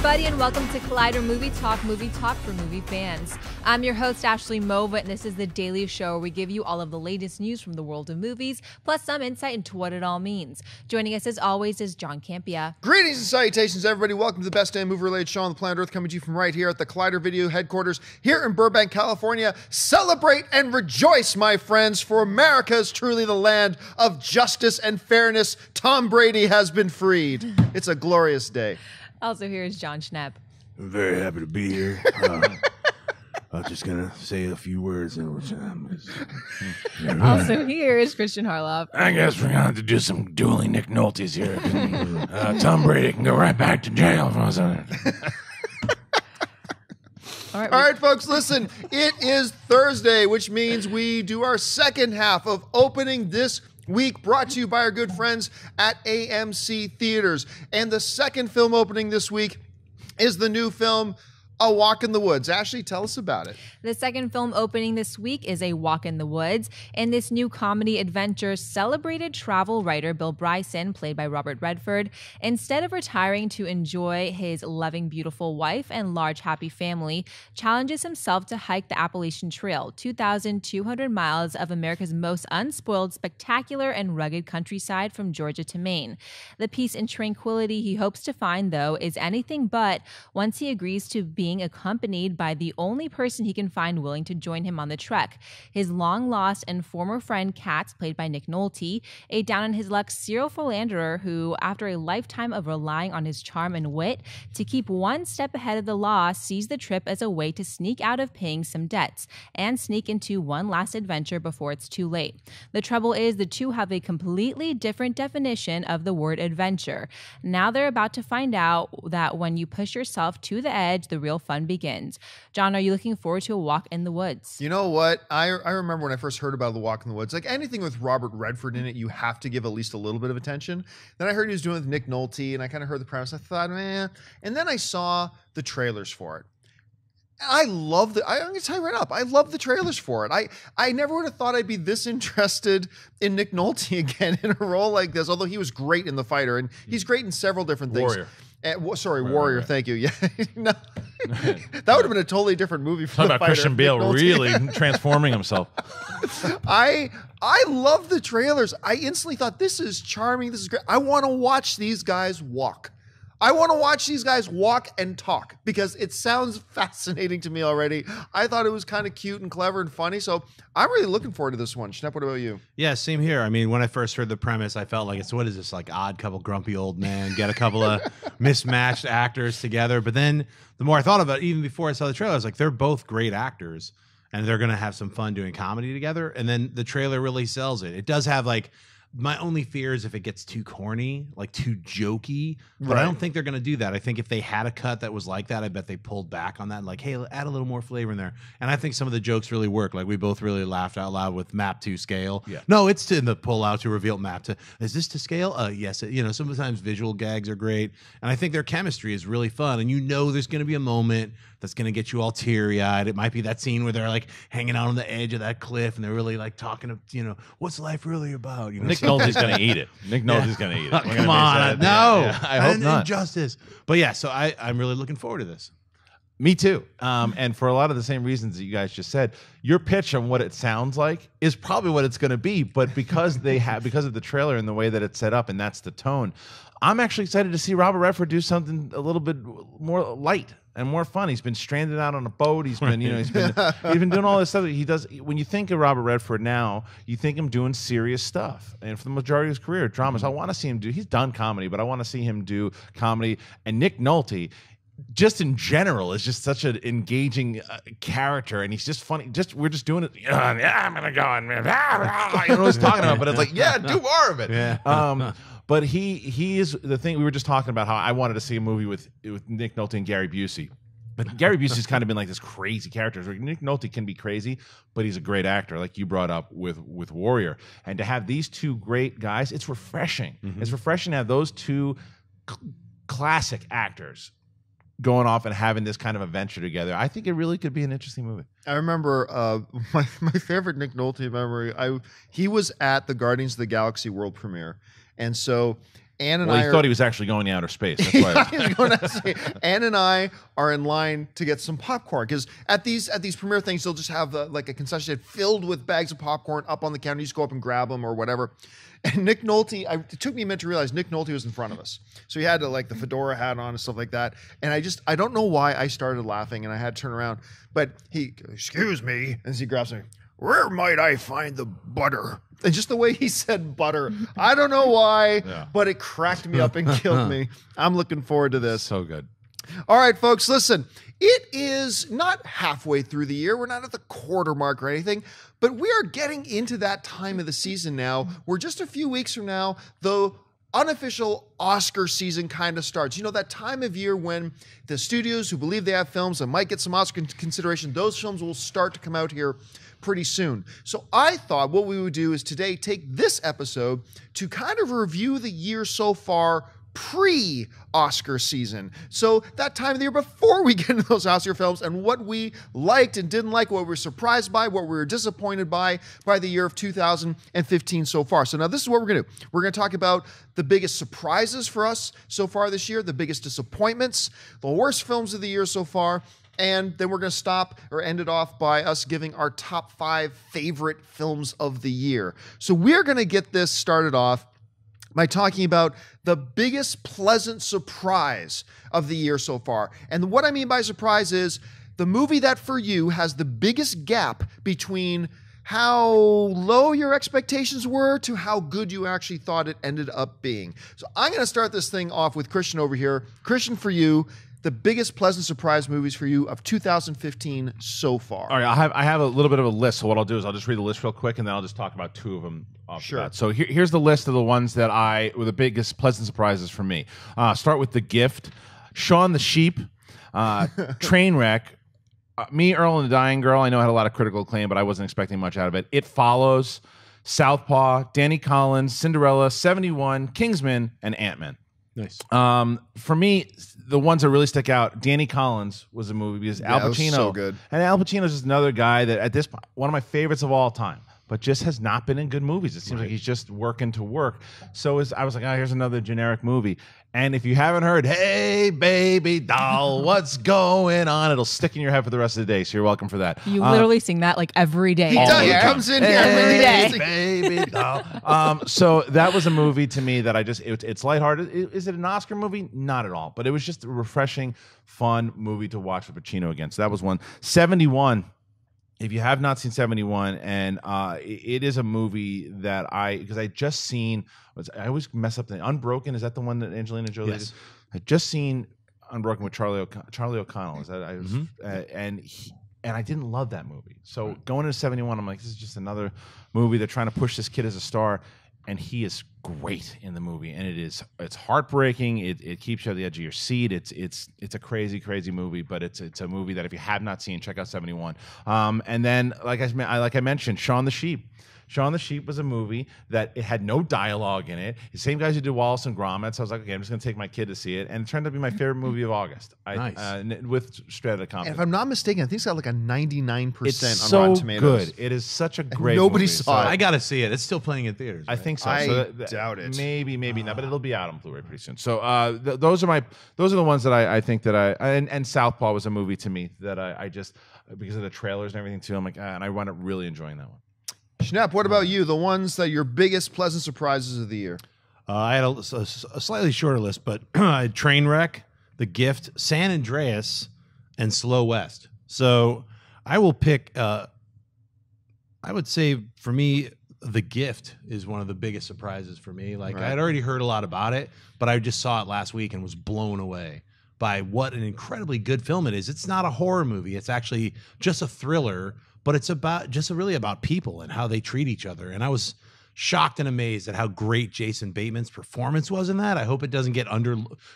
everybody, and welcome to Collider Movie Talk for movie fans. I'm your host, Ashley Mova, and this is the daily show where we give you all of the latest news from the world of movies, plus some insight into what it all means. Joining us, as always, is Jon Campea. Greetings and salutations, everybody. Welcome to the best damn movie-related show on the planet Earth, coming to you from right here at the Collider Video headquarters here in Burbank, California. Celebrate and rejoice, my friends, for America is truly the land of justice and fairness. Tom Brady has been freed. It's a glorious day. Also, here is Jon Schnepp. I'm very happy to be here. I'm just going to say a few words. Also, here is Kristian Harloff. I guess we're going to have to do some dueling Nick Nolte's here. Tom Brady can go right back to jail. All right, folks, listen. It is Thursday, which means we do our second half of opening this week, brought to you by our good friends at AMC Theaters. And the second film opening this week is the new film, A Walk in the Woods. Ashley, tell us about it. The second film opening this week is A Walk in the Woods, and this new comedy adventure celebrated travel writer Bill Bryson, played by Robert Redford, instead of retiring to enjoy his loving, beautiful wife and large, happy family, challenges himself to hike the Appalachian Trail, 2,200 miles of America's most unspoiled, spectacular, and rugged countryside from Georgia to Maine. The peace and tranquility he hopes to find, though, is anything but once he agrees to being accompanied by the only person he can find willing to join him on the trek, his long-lost and former friend Cate, played by Nick Nolte, a down-on-his-luck serial philanderer who, after a lifetime of relying on his charm and wit to keep one step ahead of the law, sees the trip as a way to sneak out of paying some debts and sneak into one last adventure before it's too late. The trouble is, the two have a completely different definition of the word adventure. Now they're about to find out that when you push yourself to the edge, the real fun begins. Jon, are you looking forward to A Walk in the Woods? You know what? I remember when I first heard about The Walk in the Woods, like anything with Robert Redford in it, you have to give at least a little bit of attention. Then I heard he was doing it with Nick Nolte, and I kind of heard the premise. I thought, man. And then I saw the trailers for it. I love I'm going to tell you right up, I love the trailers for it. I never would have thought I'd be this interested in Nick Nolte again in a role like this, although he was great in The Fighter, and he's great in several different things. Warrior. Thank you. Yeah, no, that would have been a totally different movie. Talk about Christian Bale really transforming himself. I love the trailers. I instantly thought, this is charming. This is great. I want to watch these guys walk. I want to watch these guys walk and talk because it sounds fascinating to me already. I thought it was kind of cute and clever and funny, so I'm really looking forward to this one. Schnepp, what about you? Yeah, same here. I mean, when I first heard the premise, I felt like what is this, like Odd Couple, grumpy old man, get a couple of mismatched actors together. But then the more I thought about it, even before I saw the trailer, I was like, they're both great actors, and they're going to have some fun doing comedy together. And then the trailer really sells it. It does have like, my only fear is if it gets too corny, like too jokey. But right. I don't think they're going to do that. I think if they had a cut that was like that, I bet they pulled back on that. And like, hey, add a little more flavor in there. And I think some of the jokes really work. Like we both really laughed out loud with map to scale. Yeah. No, it's in the pull out to reveal map to. Is this to scale? Yes. Sometimes visual gags are great. And I think their chemistry is really fun. And there's going to be a moment that's going to get you all teary eyed. It might be that scene where they're like hanging out on the edge of that cliff and they're really like talking to, what's life really about? Nick Nolte's going to eat it. Nick Nolte's going to eat it. Come on. No. Yeah, I hope not. Injustice. But yeah, so I'm really looking forward to this. Me too. And for a lot of the same reasons that you guys just said, your pitch on what it sounds like is probably what it's going to be. But because of the trailer and the way that it's set up, and that's the tone, I'm actually excited to see Robert Redford do something a little bit more light and more fun. He's been stranded out on a boat. He's been, he's been doing all this stuff that he does. When you think of Robert Redford now, you think him doing serious stuff. And for the majority of his career, dramas. I want to see him he's done comedy, but I want to see him do comedy. And Nick Nolte, just in general, is just such an engaging character, and he's just funny. We're just doing it. Yeah, I'm gonna go and you know what he's talking about, but it's like, yeah, do more of it. Yeah. But he is the thing. We were just talking about how I wanted to see a movie with Nick Nolte and Gary Busey. But Gary Busey's kind of been like this crazy character. Nick Nolte can be crazy, but he's a great actor, like you brought up with Warrior. And to have these two great guys, it's refreshing. Mm-hmm. It's refreshing to have those two classic actors going off and having this kind of adventure together. I think it really could be an interesting movie. I remember my favorite Nick Nolte memory. He was at the Guardians of the Galaxy world premiere, and so Ann and Well, I he are, thought he was actually going to outer space. That's why. I was going to say, Ann and I are in line to get some popcorn because at these premiere things, they'll just have like a concession stand filled with bags of popcorn up on the counter. You just go up and grab them or whatever. And Nick Nolte, it took me a minute to realize Nick Nolte was in front of us. So he had like the fedora hat on and stuff like that. And I don't know why I started laughing and I had to turn around. But he, excuse me, as he grabs me, where might I find the butter? And just the way he said butter, I don't know why, but it cracked me up and killed me. I'm looking forward to this. So good. All right, folks, listen. It is not halfway through the year. We're not at the quarter mark or anything, but we are getting into that time of the season now. We're just a few weeks from now, the unofficial Oscar season kind of starts. You know, that time of year when the studios who believe they have films that might get some Oscar consideration, those films will start to come out here pretty soon. So I thought what we would do is today take this episode to kind of review the year so far pre-Oscar season. So that time of the year before we get into those Oscar films and what we liked and didn't like, what we were surprised by, what we were disappointed by the year of 2015 so far. So now this is what we're going to do. We're going to talk about the biggest surprises for us so far this year, the biggest disappointments, the worst films of the year so far, and then we're going to stop or end it off by us giving our top 5 favorite films of the year. So we're going to get this started off by talking about the biggest pleasant surprise of the year so far. And what I mean by surprise is the movie that for you has the biggest gap between how low your expectations were to how good you actually thought it ended up being. So I'm going to start this thing off with Kristian over here. Kristian, for you, the biggest pleasant surprise movies for you of 2015 so far. All right, I have a little bit of a list. So what I'll do is I'll just read the list real quick, and then I'll just talk about 2 of them. Sure. That. So here's the list of the ones that were the biggest pleasant surprises for me. Start with The Gift, Shaun the Sheep, Trainwreck, Me, Earl, and the Dying Girl. I know it had a lot of critical acclaim, but I wasn't expecting much out of it. It Follows, Southpaw, Danny Collins, Cinderella, 71, Kingsman, and Ant-Man. Nice. For me, the ones that really stick out, Danny Collins was a movie because Al that was Pacino. so good. And Al Pacino's just another guy that at this point, one of my favorites of all time, but just has not been in good movies. It seems like he's just working to work. So I was like, oh, here's another generic movie. And if you haven't heard, hey, baby doll, what's going on? It'll stick in your head for the rest of the day. So you're welcome for that. You literally sing that like every day. He does. He comes in here every day. Baby doll. So that was a movie to me that it's lighthearted. Is it an Oscar movie? Not at all. But it was just a refreshing, fun movie to watch with Pacino again. So that was one. 71. If you have not seen 71, and it is a movie that because I just seen, I always mess up the Unbroken. Is that the one that Angelina Jolie did? I just seen Unbroken with Charlie O'Connell. Is that and I didn't love that movie. So going into 71, I'm like, this is just another movie. They're trying to push this kid as a star, and he is great in the movie, and it's heartbreaking. It keeps you at the edge of your seat. It's a crazy movie, but it's a movie that if you have not seen, check out 71. And then like I mentioned, Shaun the Sheep. Shaun the Sheep was a movie that it had no dialogue in it. The same guys who did Wallace and Gromit. So I was like, okay, I'm just going to take my kid to see it. And it turned out to be my favorite movie of August. Nice. With straight out of Campea. And if I'm not mistaken, I think it's got like a 99% It's on so Rotten Tomatoes. good. It is such a great nobody movie. saw it. I got to see it. It's still playing in theaters. I Right? think so. I doubt it. Maybe not, but it'll be out on Blu-ray pretty soon. So those are the ones that I think that and Southpaw was a movie to me that I just, because of the trailers and everything too, I'm like, and I wound up really enjoying that one. Schnepp, what about you? The ones that your biggest pleasant surprises of the year? I had a slightly shorter list, but Trainwreck, The Gift, San Andreas, and Slow West. So I will pick, I would say for me, The Gift is one of the biggest surprises for me. Like I had already heard a lot about it, but I just saw it last week and was blown away by what an incredibly good film it is. It's not a horror movie. It's actually just a thriller, but it's really about people and how they treat each other. And I was shocked and amazed at how great Jason Bateman's performance was in that. I hope it doesn't get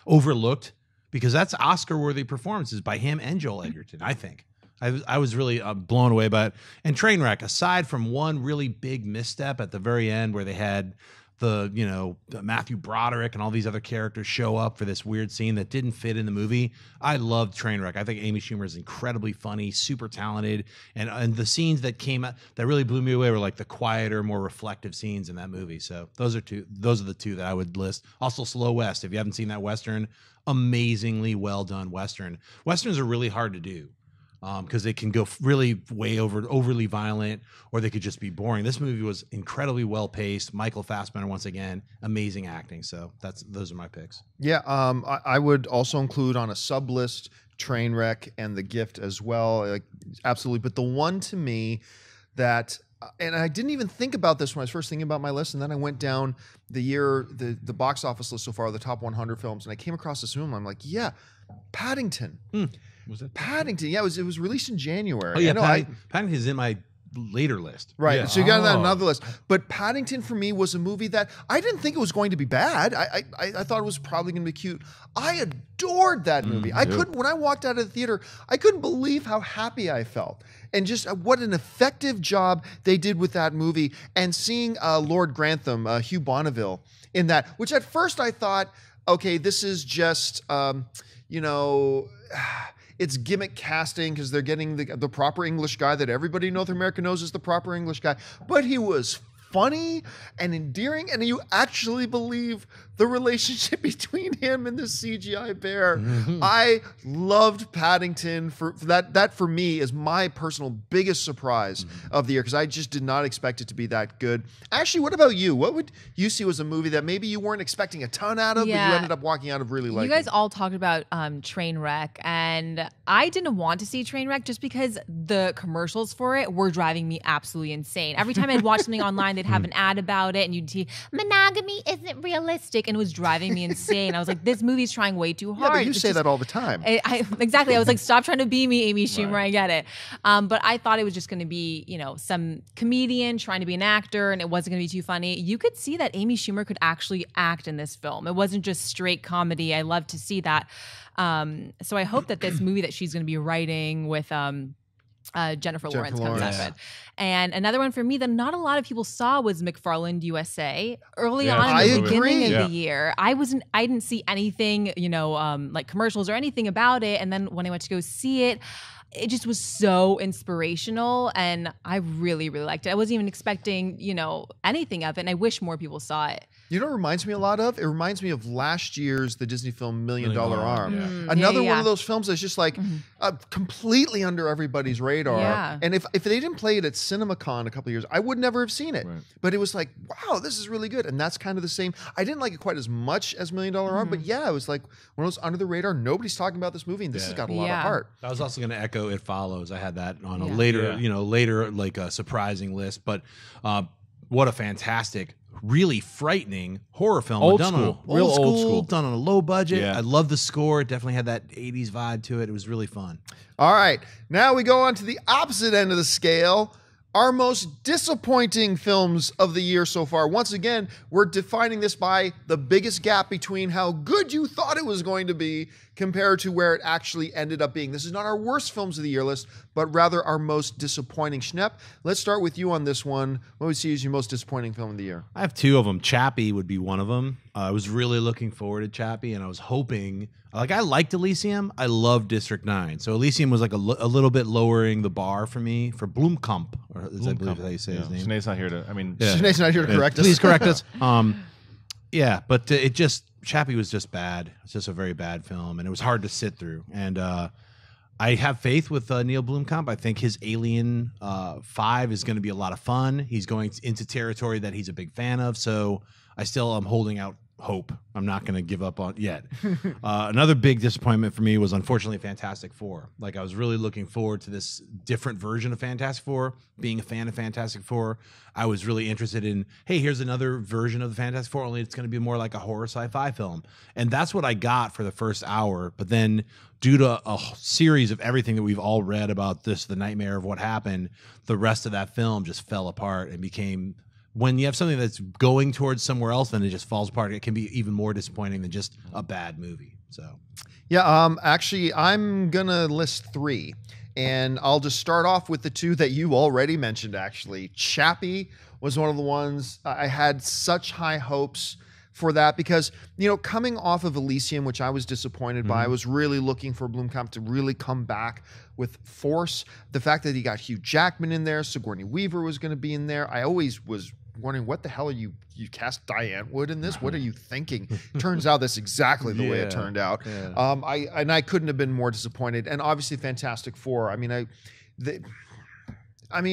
overlooked because that's Oscar-worthy performances by him and Joel Edgerton, I think. I was really blown away by it. And Trainwreck, aside from one really big misstep at the very end where they had the Matthew Broderick and all these other characters show up for this weird scene that didn't fit in the movie. I loved Trainwreck. I think Amy Schumer is incredibly funny, super talented, and the scenes that came out that really blew me away were like the quieter, more reflective scenes in that movie. So those are the two that I would list. Also, Slow West. If you haven't seen that Western, amazingly well done Western. Westerns are really hard to do. Because they can go really overly violent, or they could just be boring. This movie was incredibly well paced. Michael Fassbender, once again, amazing acting. So those are my picks. Yeah, I would also include on a sub list Trainwreck and The Gift as well. Like, absolutely, but the one to me that, and I didn't even think about this when I was first thinking about my list, and then I went down the box office list so far, the top 100 films, and I came across this film. I'm like, yeah, Paddington. Was it Paddington? Yeah, it was released in January. Oh yeah, Paddington is in my later list. Right. Yeah. So you got that on another list. But Paddington for me was a movie that I didn't think it was going to be bad. I thought it was probably going to be cute. I adored that movie. I couldn't, when I walked out of the theater, I couldn't believe how happy I felt. And just what an effective job they did with that movie. And seeing Lord Grantham, Hugh Bonneville in that, which at first I thought, okay, this is just, it's gimmick casting because they're getting the proper English guy that everybody in North America knows is the proper English guy. But he was funny and endearing, and you actually believe the relationship between him and the CGI bear. I loved Paddington for that. That for me is my personal biggest surprise of the year, because I just did not expect it to be that good. Actually, what about you? What would you see was a movie that maybe you weren't expecting a ton out of, but you ended up walking out of really liking? You guys all talked about Trainwreck, and I didn't want to see Trainwreck just because the commercials for it were driving me absolutely insane. Every time I'd watch something online, they'd have an ad about it, and you'd see monogamy isn't realistic, and it was driving me insane. I was like, this movie's trying way too hard. Yeah, but you say that all the time. Exactly. I was like, stop trying to be me, Amy Schumer. Right. I get it. But I thought it was just going to be, some comedian trying to be an actor, and it wasn't going to be too funny. You could see that Amy Schumer could actually act in this film. It wasn't just straight comedy. I love to see that. So I hope that this movie that she's going to be writing with Jennifer Lawrence comes out of it. And another one for me that not a lot of people saw was McFarland USA. Early on in the beginning of the year, I didn't see anything, like commercials or anything about it. And then when I went to go see it, it just was so inspirational, and I really, really liked it. I wasn't even expecting, anything of it, and I wish more people saw it. You know what it reminds me a lot of? It reminds me of last year's the Disney film $1 Million Arm. Yeah. Another one of those films that's just like completely under everybody's radar. Yeah. And if they didn't play it at CinemaCon a couple of years, I would never have seen it. Right. But it was like, wow, this is really good. And that's kind of the same. I didn't like it quite as much as $1 Million Arm, but yeah, it was like one of those under the radar. Nobody's talking about this movie, and this has got a lot of heart. I was also going to echo It Follows. I had that on a later like a surprising list. But what a fantastic, really frightening horror film. Old school, done on a low budget. Yeah. I love the score. It definitely had that 80s vibe to it. It was really fun. All right. Now we go on to the opposite end of the scale. Our most disappointing films of the year so far. Once again, we're defining this by the biggest gap between how good you thought it was going to be compared to where it actually ended up being. This is not our worst films of the year list, but rather our most disappointing. Schnepp, let's start with you on this one. What would you see as your most disappointing film of the year? I have two of them. Chappie would be one of them. I was really looking forward to Chappie, and I was hoping, I liked Elysium. I love District 9. So Elysium was like a little bit lowering the bar for me for Blomkamp, or is I believe how you say his name. Sinead's not here to, Sinead's not here to correct us. Please correct us. But Chappie was just bad. It's just a very bad film, and it was hard to sit through. And I have faith with Neil Blomkamp. I think his Alien 5 is going to be a lot of fun. He's going into territory that he's a big fan of, so I still am holding out hope. I'm not going to give up on yet. Another big disappointment for me was unfortunately Fantastic Four. Like, I was really looking forward to this different version of Fantastic Four. Being a fan of Fantastic Four, I was really interested in, hey, here's another version of the Fantastic Four, only it's going to be more like a horror sci-fi film. And that's what I got for the first hour. But then due to a series of everything that we've all read about this, the nightmare of what happened, the rest of that film just fell apart and became... When you have something that's going towards somewhere else, then it just falls apart. It can be even more disappointing than just a bad movie. So, yeah, actually, I'm gonna list three, And I'll just start off with the two that you already mentioned, actually. Chappie was one of the ones I had such high hopes for that because, coming off of Elysium, which I was disappointed by, I was really looking for Blomkamp to really come back with force. The fact that he got Hugh Jackman in there, Sigourney Weaver was going to be in there. I always was wondering, what the hell are you cast Diane Wood in this? What are you thinking? Turns out that's exactly the way it turned out. Yeah. I couldn't have been more disappointed. And obviously Fantastic Four. I mean,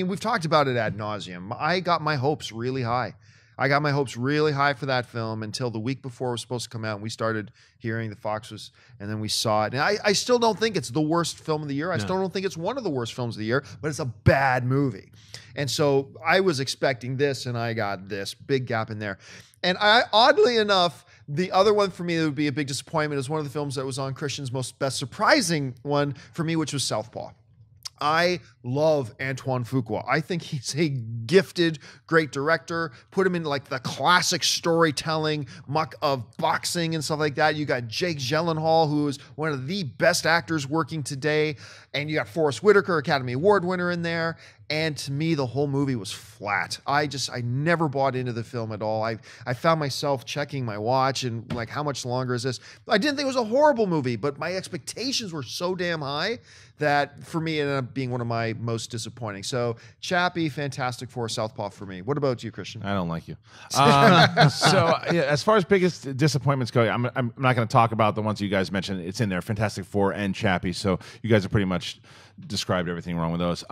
we've talked about it ad nauseum. I got my hopes really high. I got my hopes really high for that film until the week before it was supposed to come out. And we started hearing the Fox was, and then we saw it. And I still don't think it's the worst film of the year. I still don't think it's one of the worst films of the year, but it's a bad movie. And so I was expecting this, and I got this big gap in there. And oddly enough, the other one for me that would be a big disappointment is one of the films that was on Christian's best surprising one for me, which was Southpaw. I love Antoine Fuqua. I think he's a gifted, great director. Put him in like the classic storytelling muck of boxing and stuff like that. You got Jake Gyllenhaal, who is one of the best actors working today. And you got Forrest Whitaker, Academy Award winner in there. And to me, the whole movie was flat. I never bought into the film at all. I found myself checking my watch and like, how much longer is this? I didn't think it was a horrible movie, but my expectations were so damn high that for me, it ended up being one of my most disappointing. So Chappie, Fantastic Four, Southpaw for me. What about you, Kristian? I don't like you. As far as biggest disappointments go, I'm not going to talk about the ones you guys mentioned. It's in there, Fantastic Four and Chappie. So you guys are pretty much described everything wrong with those.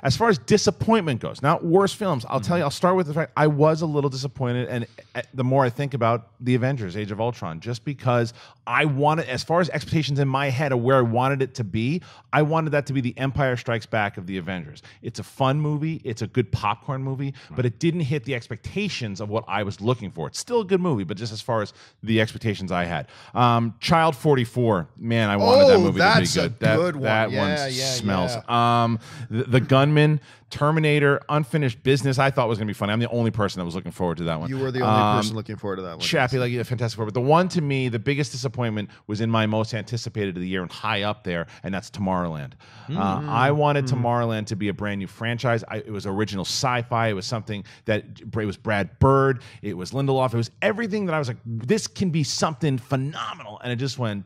As far as disappointment goes, not worst films, I'll tell you, I'll start with the fact I was a little disappointed, and the more I think about The Avengers, Age of Ultron, just because I wanted, as far as expectations in my head of where I wanted it to be, I wanted that to be the Empire Strikes Back of The Avengers. It's a fun movie, it's a good popcorn movie, but it didn't hit the expectations of what I was looking for. It's still a good movie, but just as far as the expectations I had. Child 44, man, I wanted that movie to be good. That's a good one. That one smells. Yeah. The Gunman, Terminator, Unfinished Business, I thought was going to be funny. I'm the only person that was looking forward to that one. You were the only person looking forward to that one. Chappie, like Fantastic Four. But the one to me, the biggest disappointment was in my most anticipated of the year and high up there, and that's Tomorrowland. I wanted Tomorrowland to be a brand new franchise. It was original sci-fi. It was something that it was Brad Bird. It was Lindelof. It was everything that I was like, this can be something phenomenal. And it just went...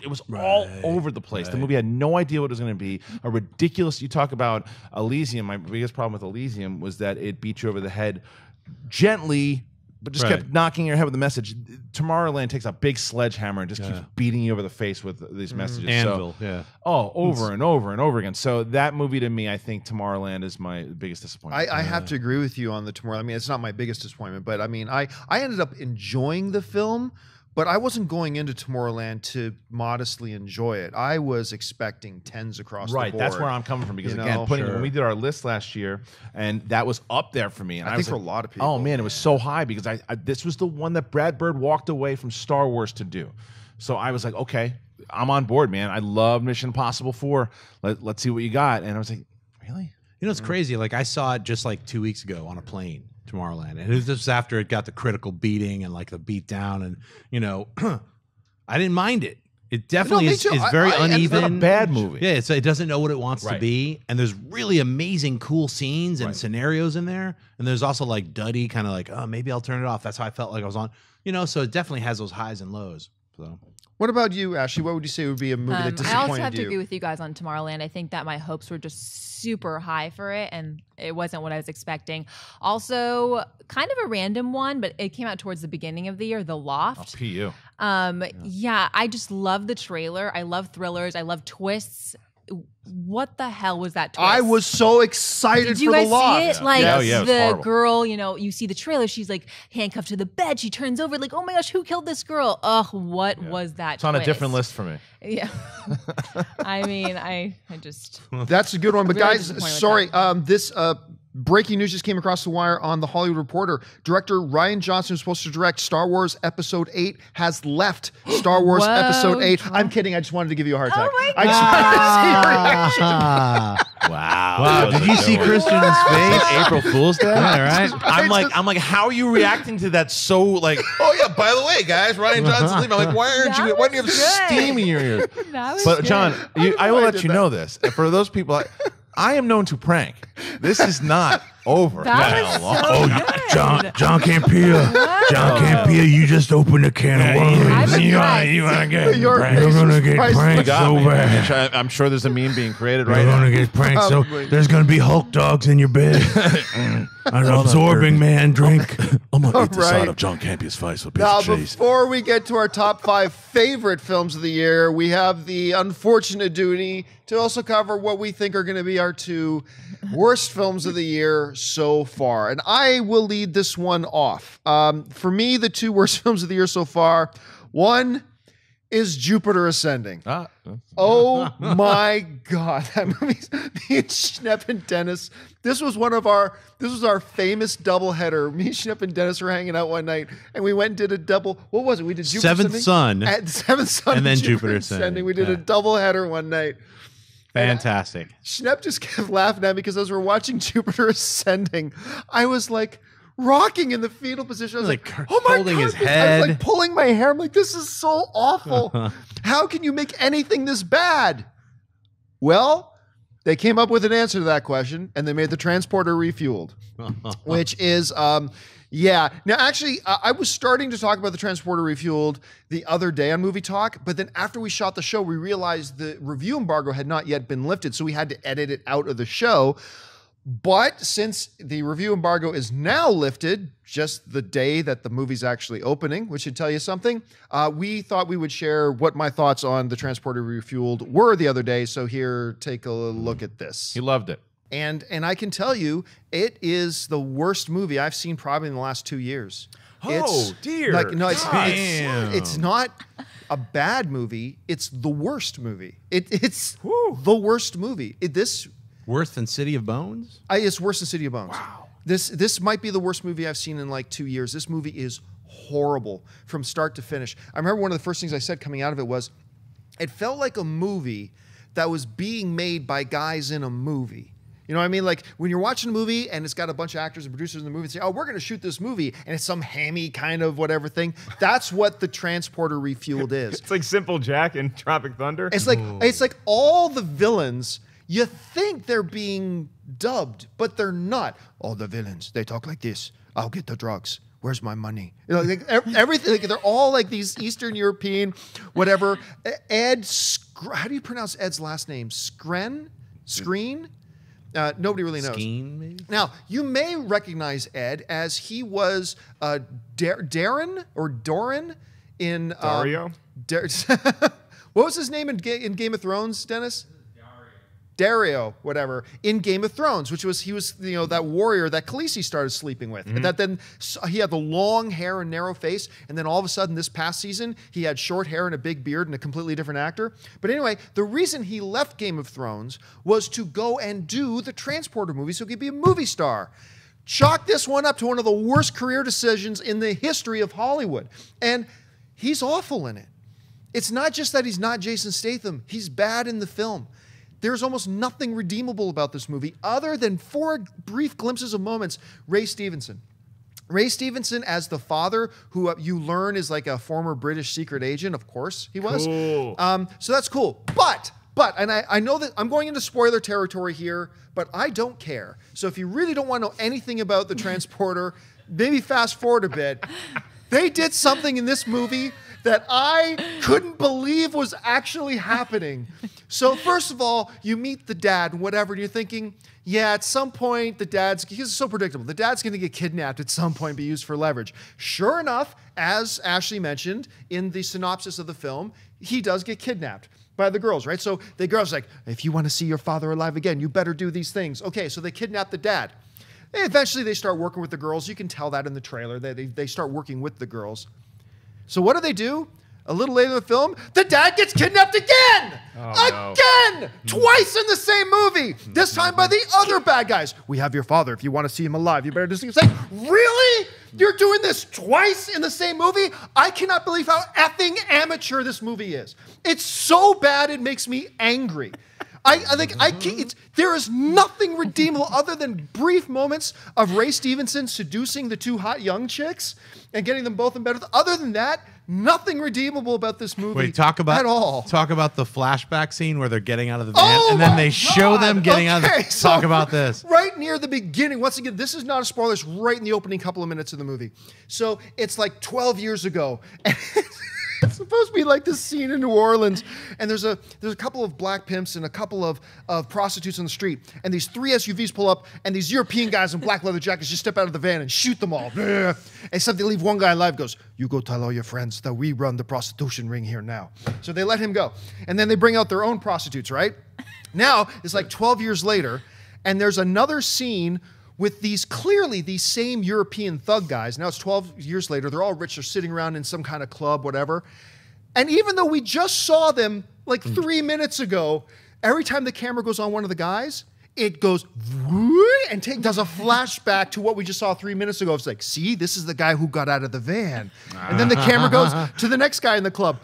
It was all over the place. The movie had no idea what it was going to be. A ridiculous. You talk about Elysium. My biggest problem with Elysium was that it beat you over the head gently, but just kept knocking your head with the message. Tomorrowland takes a big sledgehammer and just keeps beating you over the face with these messages. Anvil, over and over and over again. So that movie to me, I think Tomorrowland is my biggest disappointment. I have to agree with you on the Tomorrowland. I mean, it's not my biggest disappointment, but I mean, I ended up enjoying the film. But I wasn't going into Tomorrowland to modestly enjoy it. I was expecting tens across the board. Right, that's where I'm coming from. Because again, when we did our list last year, and that was up there for me. And I think for a lot of people. Oh man, it was so high because this was the one that Brad Bird walked away from Star Wars to do. So I was like, okay, I'm on board, man. I love Mission Impossible 4. Let's see what you got. And I was like, really? You know, it's crazy. Like I saw it just like 2 weeks ago on a plane. Tomorrowland, and it was just after it got the critical beating and like the beat down, and I didn't mind it. It definitely is very uneven. It's not a bad movie. Yeah, it doesn't know what it wants to be, and there's really amazing, cool scenes and scenarios in there. And there's also like duddy, kind of like, oh, maybe I'll turn it off. That's how I felt like I was on. So it definitely has those highs and lows. So. What about you, Ashley? What would you say would be a movie that disappointed you? I also have to agree with you guys on Tomorrowland. I think that my hopes were just super high for it, and it wasn't what I was expecting. Also, kind of a random one, but it came out towards the beginning of the year, The Loft. Oh, P.U. Yeah, I just love the trailer. I love thrillers. I love twists. What the hell was that twist? I was so excited Did you for guys The Loft. see it? Like the horrible. girl, you see the trailer. She's like handcuffed to the bed. She turns over like, oh my gosh, who killed this girl? Ugh, what was that? It's on a different list for me. Yeah. I mean, I just. That's a good one. But Really guys, disappointed with sorry. This breaking news just came across the wire on The Hollywood Reporter. Director Rian Johnson, who's supposed to direct Star Wars Episode 8, has left Star Wars Whoa, Episode 8. Trump. I'm kidding. I just wanted to give you a heart attack. Oh my I just wanted to see your reaction. Wow, did you see Christian's face? April Fool's Day? Yeah, right. I'm like, how are you reacting to that? So like, oh yeah, by the way, guys, Ryan Johnson leaving. I'm like, why don't you have good. steam in your ears? That was But good. John, I will let you know this. For those people, I am known to prank. This is not over. That was so good. John Campea. John Campea, you just opened a can of worms. I'm You impressed. wanna get Your pranked. face You're gonna was get priceless. pranked got so me. bad. I'm sure there's a meme being created You're right now. gonna get pranked. So Probably. there's gonna be Hulk dogs in your bed. An absorbing man drink. I'm gonna eat the Right. side of John Campea's face with a piece Now, of cheese. before we get to our top 5 favorite films of the year, we have the unfortunate duty to also cover what we think are going to be our 2 worst films of the year so far. And I will lead this one off. For me, the 2 worst films of the year so far, one is Jupiter Ascending. Oh my God, that movie's me and Schnepp and Dennis. This was our famous doubleheader. Me, Schnepp, and Dennis were hanging out one night, and we went and did a double. What was it? We did Jupiter Seventh Ascending? Son. At Seventh Son, And then Jupiter Jupiter Ascending. Ascending. We did a Yeah. doubleheader one night. Fantastic. Schnepp just kept laughing at me because as we're watching Jupiter Ascending, I was like rocking in the fetal position. I was like, oh my holding God, his I was head. like pulling my hair. I'm like, this is so awful. How can you make anything this bad? Well, they came up with an answer to that question, and they made the transporter refueled, which is, yeah. Now, actually, I was starting to talk about the transporter refueled the other day on Movie Talk, but then after we shot the show, we realized the review embargo had not yet been lifted, so we had to edit it out of the show. But since the review embargo is now lifted, just the day that the movie's actually opening, which should tell you something, we thought we would share what my thoughts on the Transporter Refueled were the other day. So here, take a look at this. He loved it. And I can tell you, it is the worst movie I've seen probably in the last 2 years. Oh, dear. Like, no, Damn. it's not a bad movie. It's the worst movie. It's the worst movie. Worse than City of Bones? It's worse than City of Bones. Wow. This might be the worst movie I've seen in like 2 years. This movie is horrible from start to finish. I remember one of the first things I said coming out of it was, it felt like a movie that was being made by guys in a movie. You know what I mean? Like when you're watching a movie and it's got a bunch of actors and producers in the movie and say, oh, we're going to shoot this movie, and it's some hammy kind of whatever thing. That's what the Transporter Refueled is. It's like Simple Jack and Tropic Thunder. It's like all the villains, you think they're being dubbed, but they're not. All the villains, they talk like this. I'll get the drugs. Where's my money? You know, like everything. Like they're all like these Eastern European, whatever. How do you pronounce Ed's last name? Screen? Nobody really knows. Skeen, maybe? Now, you may recognize Ed as he was Darren or Doran in Dario? What was his name in Game of Thrones, Dennis? Dario, whatever, in Game of Thrones, he was that warrior that Khaleesi started sleeping with. And that then he had the long hair and narrow face, and then all of a sudden this past season he had short hair and a big beard and a completely different actor. But anyway, the reason he left Game of Thrones was to go and do the Transporter movie so he could be a movie star. Chalk this one up to one of the worst career decisions in the history of Hollywood. And he's awful in it. It's not just that he's not Jason Statham, he's bad in the film. There's almost nothing redeemable about this movie other than 4 brief glimpses of moments. Ray Stevenson as the father, who you learn is like a former British secret agent. Of course he was. Cool. So that's cool. But, and I know that I'm going into spoiler territory here, but I don't care. So if you really don't want to know anything about the Transporter, maybe fast forward a bit. They did something in this movie that I couldn't believe was actually happening. So first of all, you meet the dad and whatever, and you're thinking, yeah, at some point he's so predictable. The dad's going to get kidnapped at some point, be used for leverage. Sure enough, as Ashley mentioned in the synopsis of the film, he does get kidnapped by the girls, right? So the girl's like, if you want to see your father alive again, you better do these things. Okay, so they kidnap the dad. And eventually they start working with the girls. You can tell that in the trailer. They start working with the girls. So what do? A little later in the film, the dad gets kidnapped again! Again! Twice in the same movie! This time by the other bad guys. We have your father. If you want to see him alive, you better do something. It's like, really? You're doing this twice in the same movie? I cannot believe how effing amateur this movie is. It's so bad it makes me angry. I can't, there is nothing redeemable other than brief moments of Ray Stevenson seducing the two hot young chicks and getting them both in bed. Other than that, nothing redeemable about this movie. Wait, talk about the flashback scene where they're getting out of the van, and then they show them getting out of the. Talk about this. Right near the beginning. Once again, this is not a spoiler. It's right in the opening couple of minutes of the movie. So it's like 12 years ago. And it's supposed to be like this scene in New Orleans, and there's a couple of black pimps and a couple of prostitutes on the street, and these 3 SUVs pull up, and these European guys in black leather jackets just step out of the van and shoot them all. Except they leave one guy alive. Goes, "You go tell all your friends that we run the prostitution ring here now." So they let him go, and then they bring out their own prostitutes. Right now, it's like 12 years later, and there's another scene with clearly these same European thug guys. Now it's 12 years later. They're all rich. They're sitting around in some kind of club, whatever. And even though we just saw them like 3 minutes ago, every time the camera goes on one of the guys, it goes and does a flashback to what we just saw 3 minutes ago. It's like, see, this is the guy who got out of the van. And then the camera goes to the next guy in the club.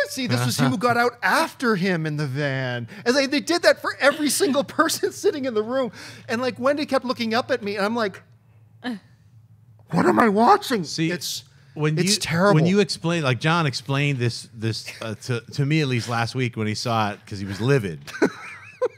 See, this was him who got out after him in the van. And they did that for every single person sitting in the room. And like Wendy kept looking up at me, and I'm like, what am I watching? See, it's terrible. When you explain, like John explained this to me at least last week when he saw it, because he was livid.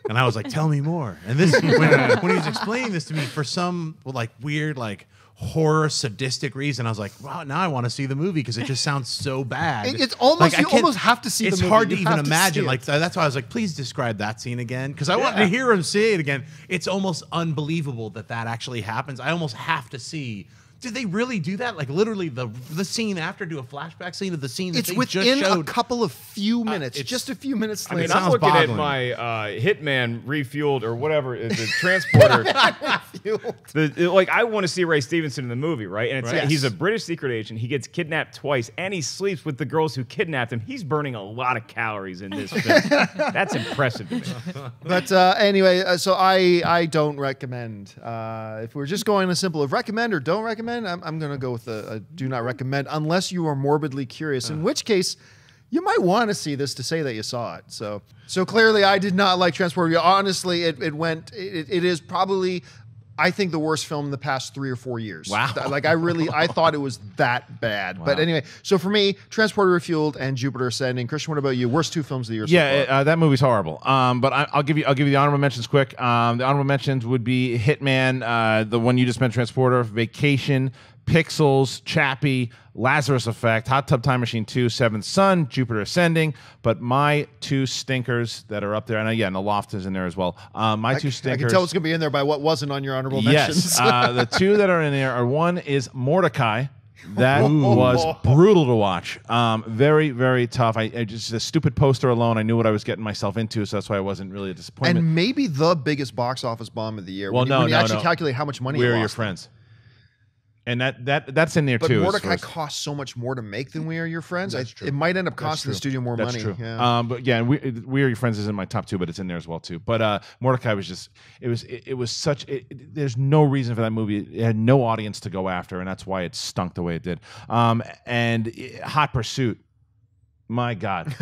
And I was like, tell me more. And this when he was explaining this to me for some like weird like horror sadistic reason, I was like, wow, now I want to see the movie because it just sounds so bad. It's almost, you almost have to see the movie. It's hard to even imagine. Like that's why I was like, please describe that scene again, because I wanted to hear him say it again. It's almost unbelievable that actually happens. I almost have to see. Did they really do that? Like literally the scene after, do a flashback scene of the scene that it's they within just showed? a couple of few minutes, just a few minutes later. I mean, I'm looking at my Hitman refueled or whatever, the transporter. Like, I want to see Ray Stevenson in the movie, right? And it's, he's a British secret agent. He gets kidnapped twice, and he sleeps with the girls who kidnapped him. He's burning a lot of calories in this film. That's impressive to me. But anyway, so I don't recommend. If we're just going a simple of recommend or don't recommend, I'm going to go with a do not recommend unless you are morbidly curious, in which case you might want to see this to say that you saw it. So clearly I did not like Transporter. Honestly, it is probably, I think, the worst film in the past 3 or 4 years. Wow. Like I thought it was that bad. Wow. But anyway, so for me, Transporter Refueled and Jupiter Ascending. Christian, what about you? Worst 2 films of the year so far? That movie's horrible. But I'll give you the honorable mentions quick. The honorable mentions would be Hitman, the one you just mentioned, Transporter, Vacation, Pixels, Chappie, Lazarus Effect, Hot Tub Time Machine 2, Seventh Son, Jupiter Ascending. But my 2 stinkers that are up there, and and The Loft is in there as well. My 2 stinkers. I can tell what's going to be in there by what wasn't on your honorable mentions. Yes. The 2 that are in there are, one is Mordecai. That was brutal to watch. Very, very tough. I just, the stupid poster alone, I knew what I was getting myself into, so that's why I wasn't really a disappointment. And maybe the biggest box office bomb of the year. Well, when you actually calculate how much money We it Are lost. Your Friends. And that's in there but too. But Mordecai costs so much more to make than We Are Your Friends. That's true. It might end up costing the studio more money. True. Yeah. But yeah, We Are Your Friends is in my top 2, but it's in there as well too. But Mordecai was just, it was such. There's no reason for that movie. It had no audience to go after, and that's why it stunk the way it did. Hot Pursuit. My God,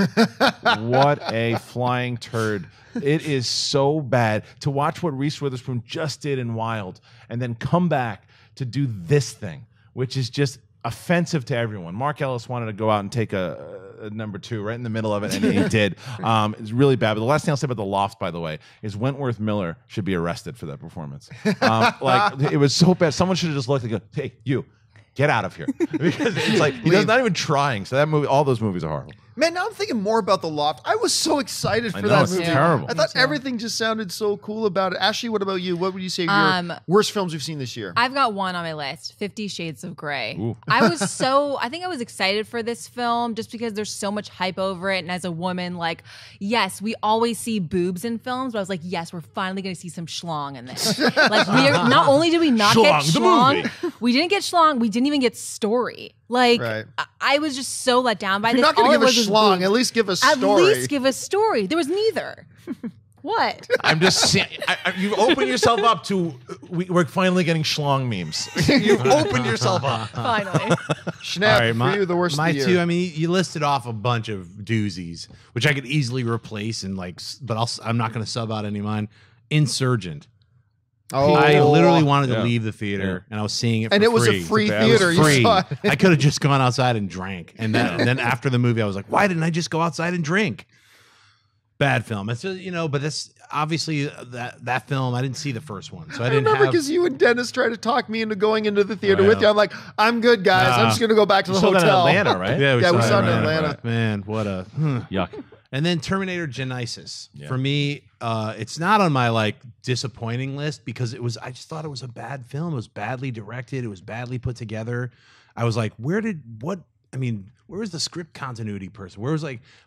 what a flying turd. It is so bad to watch what Reese Witherspoon just did in Wild and then come back to do this thing, which is just offensive to everyone. Mark Ellis wanted to go out and take a number 2 right in the middle of it, and he did. It's really bad. But the last thing I'll say about The Loft, by the way, is Wentworth Miller should be arrested for that performance. Like, it was so bad. Someone should have just looked and go, hey, you, get out of here. Because it's like, he's not even trying. So that movie, all those movies are horrible. Man, now I'm thinking more about The Loft. I was so excited for know, that it's movie. terrible. I thought everything just sounded so cool about it. Ashley, what about you? What would you say are your worst films you've seen this year? I've got one on my list, 50 Shades of Grey. Ooh. I think I was excited for this film just because there's so much hype over it. And as a woman, like, yes, we always see boobs in films, but I was like, yes, we're finally going to see some schlong in this. Like, not only did we not get schlong, we didn't get schlong, we didn't even get story. Like, I was just so let down by this. You're not going to give us schlong. At least give us story. At least give us story. There was neither. What? I'm just saying, you open yourself up to, we're finally getting schlong memes. You've opened yourself up. Finally. Schnepp, for you, the worst my of the year. two. I mean, you listed off a bunch of doozies, which I could easily replace and but I'm not going to sub out any of mine. Insurgent. Oh, I literally wanted to leave the theater, and I was seeing it for and it was free. a free It theater. was You free. saw it. I could have just gone outside and drank, and then after the movie, I was like, "Why didn't I just go outside and drink?" Bad film. It's just, but that's obviously that film. I didn't see the first one, so I didn't remember have. because you and Dennis tried to talk me into going into the theater with you. I'm like, I'm good, guys. I'm just going to go back to the You saw that in hotel. Atlanta, right? Yeah, we saw it in Atlanta. Right. Man, what a Yuck. And then Terminator Genisys. For me, it's not on my disappointing list because I just thought it was a bad film. It was badly directed. It was badly put together. I was like, where was the script continuity person? Where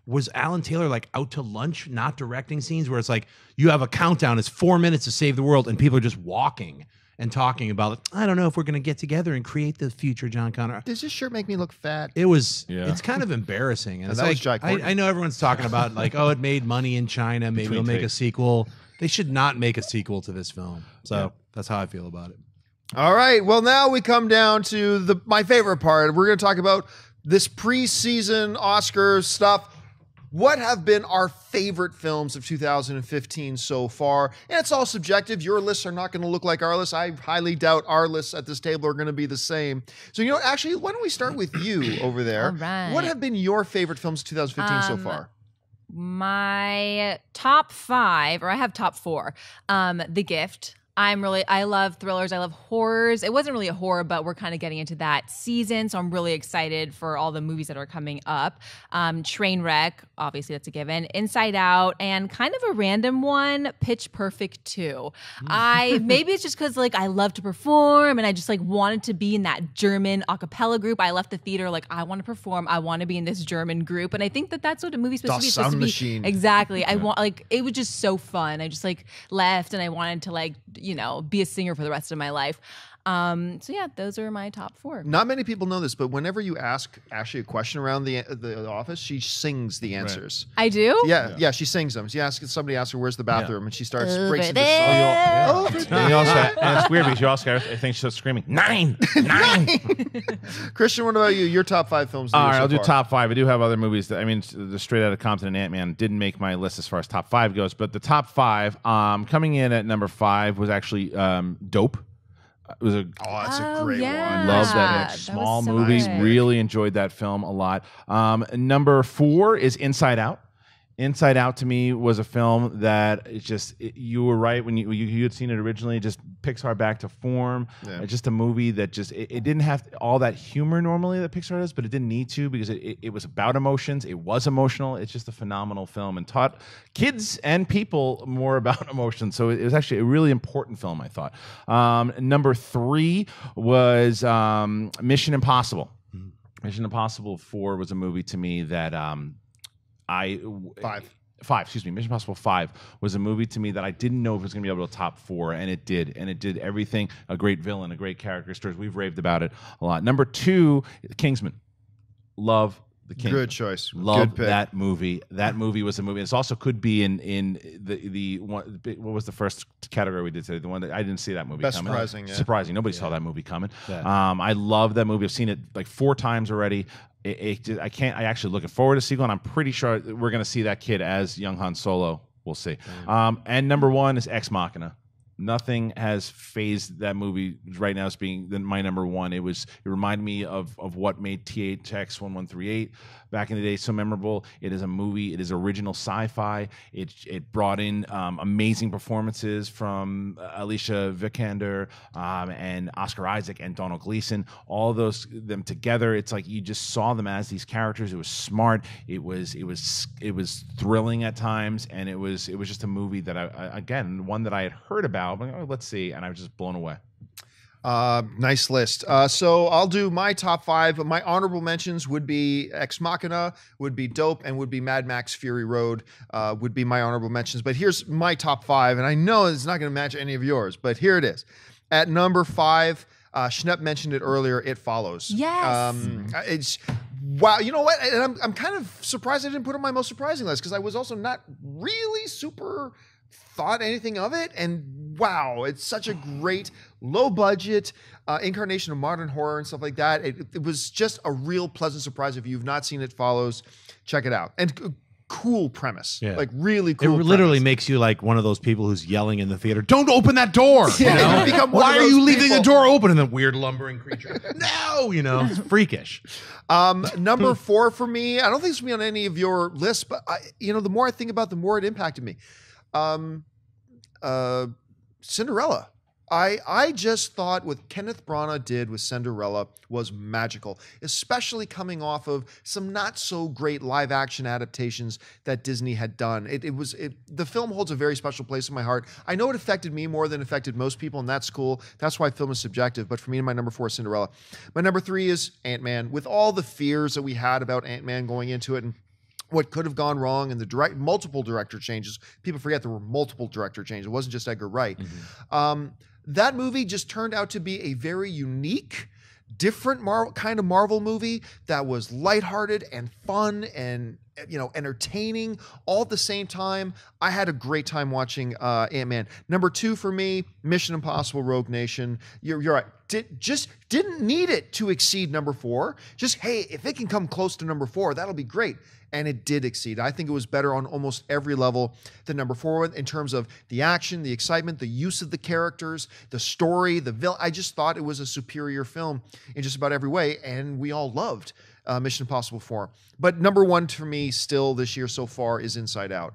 was Alan Taylor out to lunch, not directing scenes where it's like you have a countdown, it's 4 minutes to save the world, and people are just walking and talking about it. I don't know if we're going to get together and create the future John Connor. Does this shirt make me look fat? It was, it's kind of embarrassing. And it's that was Jack Courtney. I know everyone's talking about it made money in China. Maybe they'll make a sequel. They should not make a sequel to this film. So that's how I feel about it. All right. Well, now we come down to my favorite part. We're going to talk about this preseason Oscar stuff. What have been our favorite films of 2015 so far? And it's all subjective. Your lists are not going to look like our lists. I highly doubt our lists at this table are going to be the same. So, actually, why don't we start with you over there? All right. What have been your favorite films of 2015 so far? My top 5, or I have top 4. The Gift. I love thrillers. I love horrors. It wasn't really a horror, but we're kind of getting into that season. So I'm really excited for all the movies that are coming up. Trainwreck, obviously that's a given. Inside Out, and kind of a random one, Pitch Perfect 2. Maybe it's just because I love to perform and I just wanted to be in that German a cappella group. I left the theater I want to perform. I want to be in this German group. And I think that's what a movie's supposed to be. It's supposed to be Machine. Exactly. I want it was just so fun. I just left and I wanted to be a singer for the rest of my life. So yeah, those are my top 4. Not many people know this, but whenever you ask Ashley a question around the office, she sings the answers. I do? Yeah, she sings them. Somebody asks her, where's the bathroom? And she starts breaks into there. song. And it's weird because you also I think she starts screaming, 9! Christian, what about you? Your top 5 films of the All year right, so I'll do far. top 5. I do have other movies the Straight Outta Compton and Ant-Man didn't make my list as far as top 5 goes, but the top 5, coming in at number 5 was actually Dope. It was that's a great yeah. one. Love that That small was so movie. good. Really enjoyed that film a lot. Number 4 is Inside Out. Inside Out to me was a film that you were right when you had seen it originally. Just Pixar back to form. Yeah. It's just a movie that it didn't have all that humor normally that Pixar does, but it didn't need to because it was about emotions. It was emotional. It's just a phenomenal film and taught kids and people more about emotions. So it was actually a really important film, I thought. Number 3 was Mission Impossible. Mission Impossible 4 was a movie to me that 5, excuse me. Mission Impossible 5 was a movie to me that I didn't know if it was going to be able to top 4, and it did. And it did everything. A great villain, a great character stories. We've raved about it a lot. Number 2, Kingsman. Love the Kingsman. Good choice. Love Good pick. that movie. That movie was a movie. It also could be in the one. What was the first category we did today? The one that I didn't see that movie Best coming. surprising, yeah. Surprising. Nobody saw that movie coming. Yeah. I love that movie. I've seen it 4 times already. I actually looking forward to sequel, and I'm pretty sure we're going to see that kid as young Han Solo. We'll see. And number 1 is Ex Machina. Nothing has phased that movie right now as being my number 1. It reminded me of what made THX 1138 back in the day so memorable. It is a movie. It is original sci-fi. It brought in amazing performances from Alicia Vikander and Oscar Isaac and Donald Gleason. All of them together. It's like you just saw them as these characters. It was smart. It was thrilling at times, and it was just a movie that one that I had heard about. I'm like, oh, let's see, and I was just blown away. Nice list. So I'll do my top 5. My honorable mentions would be Ex Machina, would be Dope, and would be Mad Max Fury Road would be my honorable mentions. But here's my top 5, and I know it's not going to match any of yours, but here it is. At number 5, Schnepp mentioned it earlier, It Follows. Yes. It's wow. You know what? And I'm kind of surprised I didn't put it on my most surprising list because I was also not really super thought anything of it, and wow, it's such a great low budget incarnation of modern horror and stuff like that. It was just a real pleasant surprise. If you've not seen It Follows, check it out. And cool premise, like really cool. It literally makes you like one of those people who's yelling in the theater, "Don't open that door!" You know? Why are you leaving the door open? And the weird lumbering creature, no, it's freakish. Number 4 for me, I don't think it's gonna be on any of your lists, but the more I think about it, the more it impacted me. Cinderella. I just thought what Kenneth Branagh did with Cinderella was magical, especially coming off of some not so great live action adaptations that Disney had done. The film holds a very special place in my heart. I know it affected me more than it affected most people, and that's cool. That's why film is subjective. But for me, my number 4 is Cinderella. My number 3 is Ant-Man. With all the fears that we had about Ant-Man going into it and what could have gone wrong and the multiple director changes. People forget there were multiple director changes. It wasn't just Edgar Wright. That movie just turned out to be a very unique, different kind of Marvel movie that was lighthearted and fun and entertaining all at the same time. I had a great time watching Ant-Man. Number 2 for me, Mission Impossible: Rogue Nation. You're right. Just didn't need it to exceed number 4. Just, hey, if it can come close to number 4, that'll be great. And it did exceed. I think it was better on almost every level than number 4 in terms of the action, the excitement, the use of the characters, the story, the villain. I just thought it was a superior film in just about every way, and we all loved Mission Impossible 4. But number 1 for me still this year so far is Inside Out.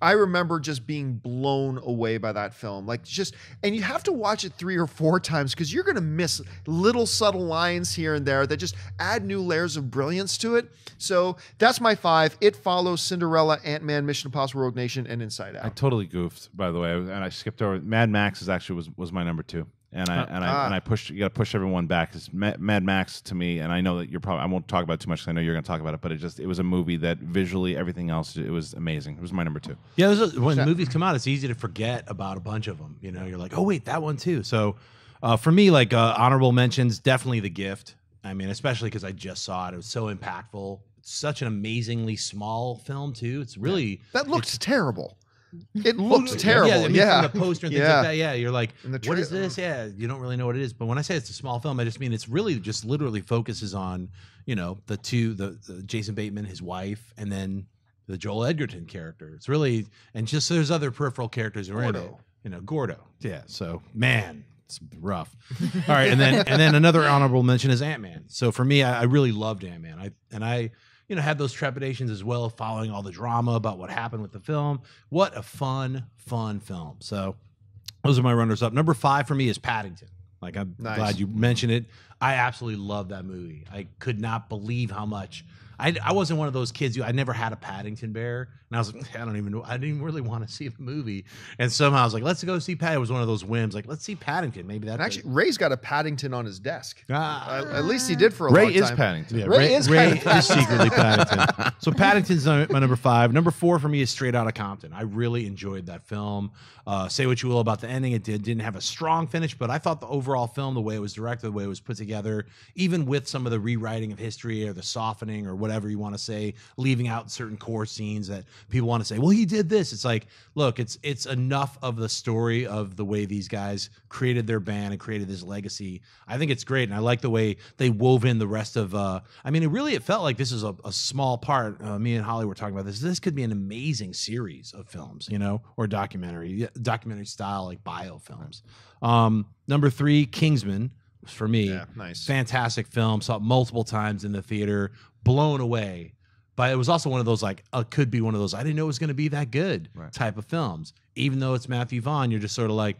I remember just being blown away by that film. And you have to watch it 3 or 4 times because you're going to miss little subtle lines here and there that just add new layers of brilliance to it. So that's my 5. It Follows, Cinderella, Ant-Man, Mission Impossible: Rogue Nation, and Inside Out. I totally goofed, by the way, and I skipped over. Mad Max was my number 2. And I pushed. You got to push everyone back. Because Mad Max to me, and I know that you're probably. I won't talk about it too much because I know you're going to talk about it. But it was a movie that visually, everything else, it was amazing. It was my number 2. Yeah, when movies come out, it's easy to forget about a bunch of them. You're like, oh wait, that one too. So for me, honorable mentions, definitely The Gift. I mean, especially because I just saw it. It was so impactful. It's such an amazingly small film too. It's really that looks terrible. It looks terrible. Yeah, from the poster and things like that. Yeah, you're like, what is this? Yeah, you don't really know what it is. But when I say it's a small film, I just mean it's really just literally focuses on, the Jason Bateman, his wife, and then the Joel Edgerton character. It's really, and just there's other peripheral characters who are in it. Gordo. Yeah. So man, it's rough. All right, and then another honorable mention is Ant-Man. So for me, I really loved Ant-Man. I had those trepidations as well, following all the drama about what happened with the film. What a fun film. So those are my runners up. Number 5 for me is Paddington. I'm glad you mentioned it. I absolutely love that movie. I could not believe how much. I wasn't one of those kids I never had a Paddington bear. And I was like, I don't even know. I didn't even really want to see the movie. And somehow I was like, let's go see Paddington. It was one of those whims. Let's see Paddington. Maybe that. Actually, Ray's got a Paddington on his desk. At least he did for a long time. Ray is Paddington. Yeah, Ray is secretly Paddington. So Paddington's my number 5. Number 4 for me is Straight Outta Compton. I really enjoyed that film. Say what you will about the ending. It didn't have a strong finish, but I thought the overall film, the way it was directed, the way it was put together, even with some of the rewriting of history or the softening or whatever you want to say, leaving out certain core scenes that people want to say, well, he did this. It's like, look, it's enough of the story of the way these guys created their band and created this legacy. I think it's great, and I like the way they wove in the rest of. It felt like this is a small part. Me and Holly were talking about this. This could be an amazing series of films, or documentary style, like biofilms. Number 3, Kingsman. For me, nice, fantastic film. Saw it multiple times in the theater, blown away. But it was also one of those could be one of those I didn't know it was going to be that good type of films. Even though it's Matthew Vaughn, you're just sort of like,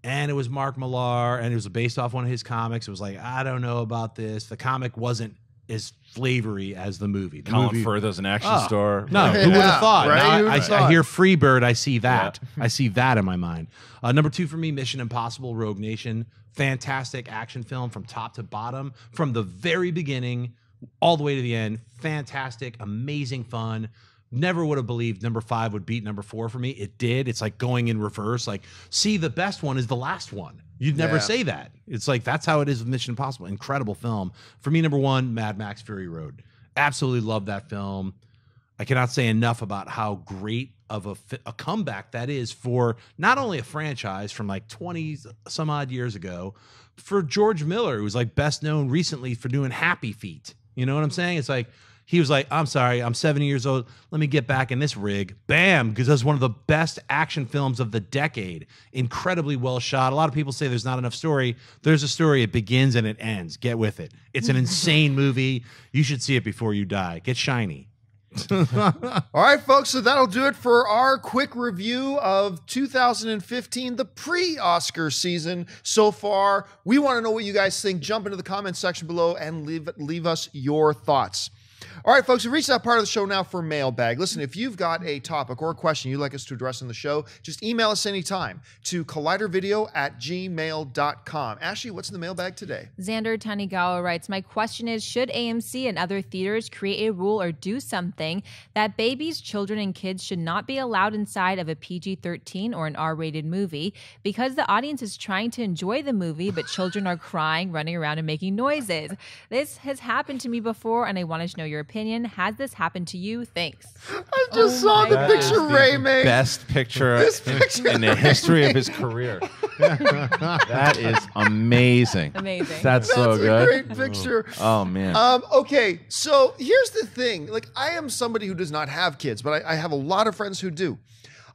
and it was Mark Millar, and it was based off one of his comics. It was like, I don't know about this. The comic wasn't as flavory as the movie. Colin Firth as an action star. No, who would have thought? Right? I hear Freebird. I see that. Yeah. I see that in my mind. Number 2 for me, Mission Impossible: Rogue Nation. Fantastic action film from top to bottom, from the very beginning all the way to the end. Fantastic, amazing fun. Never would have believed number 5 would beat number 4 for me. It did. It's like going in reverse. See, the best one is the last one. You'd never say that. It's like, that's how it is with Mission Impossible. Incredible film. For me, number 1, Mad Max: Fury Road. Absolutely love that film. I cannot say enough about how great of a comeback that is for not only a franchise from like 20 some odd years ago, for George Miller, who's like best known recently for doing Happy Feet. You know what I'm saying? It's like, he was like, I'm sorry, I'm 70 years old. Let me get back in this rig. Bam, because that's one of the best action films of the decade. Incredibly well shot. A lot of people say there's not enough story. There's a story. It begins and it ends. Get with it. It's an insane movie. You should see it before you die. Get shiny. All right, folks, so that'll do it for our quick review of 2015, the pre-Oscar season so far. We want to know what you guys think. Jump into the comments section below and leave us your thoughts. All right, folks, we've reached that part of the show now for Mailbag. Listen, if you've got a topic or a question you'd like us to address in the show, just email us anytime to collidervideo@gmail.com. Ashley, what's in the mailbag today? Xander Tanigawa writes, my question is, should AMC and other theaters create a rule or do something that babies, children, and kids should not be allowed inside of a PG-13 or an R-rated movie because the audience is trying to enjoy the movie, but children are crying, running around, and making noises? This has happened to me before, and I want to know your opinion. Has this happened to you? Thanks. I just saw the picture Ray made. Best picture in the history of his career. That is amazing. Amazing. That's so good. Great picture. Oh man. Okay, so here's the thing. Like, I am somebody who does not have kids, but I have a lot of friends who do.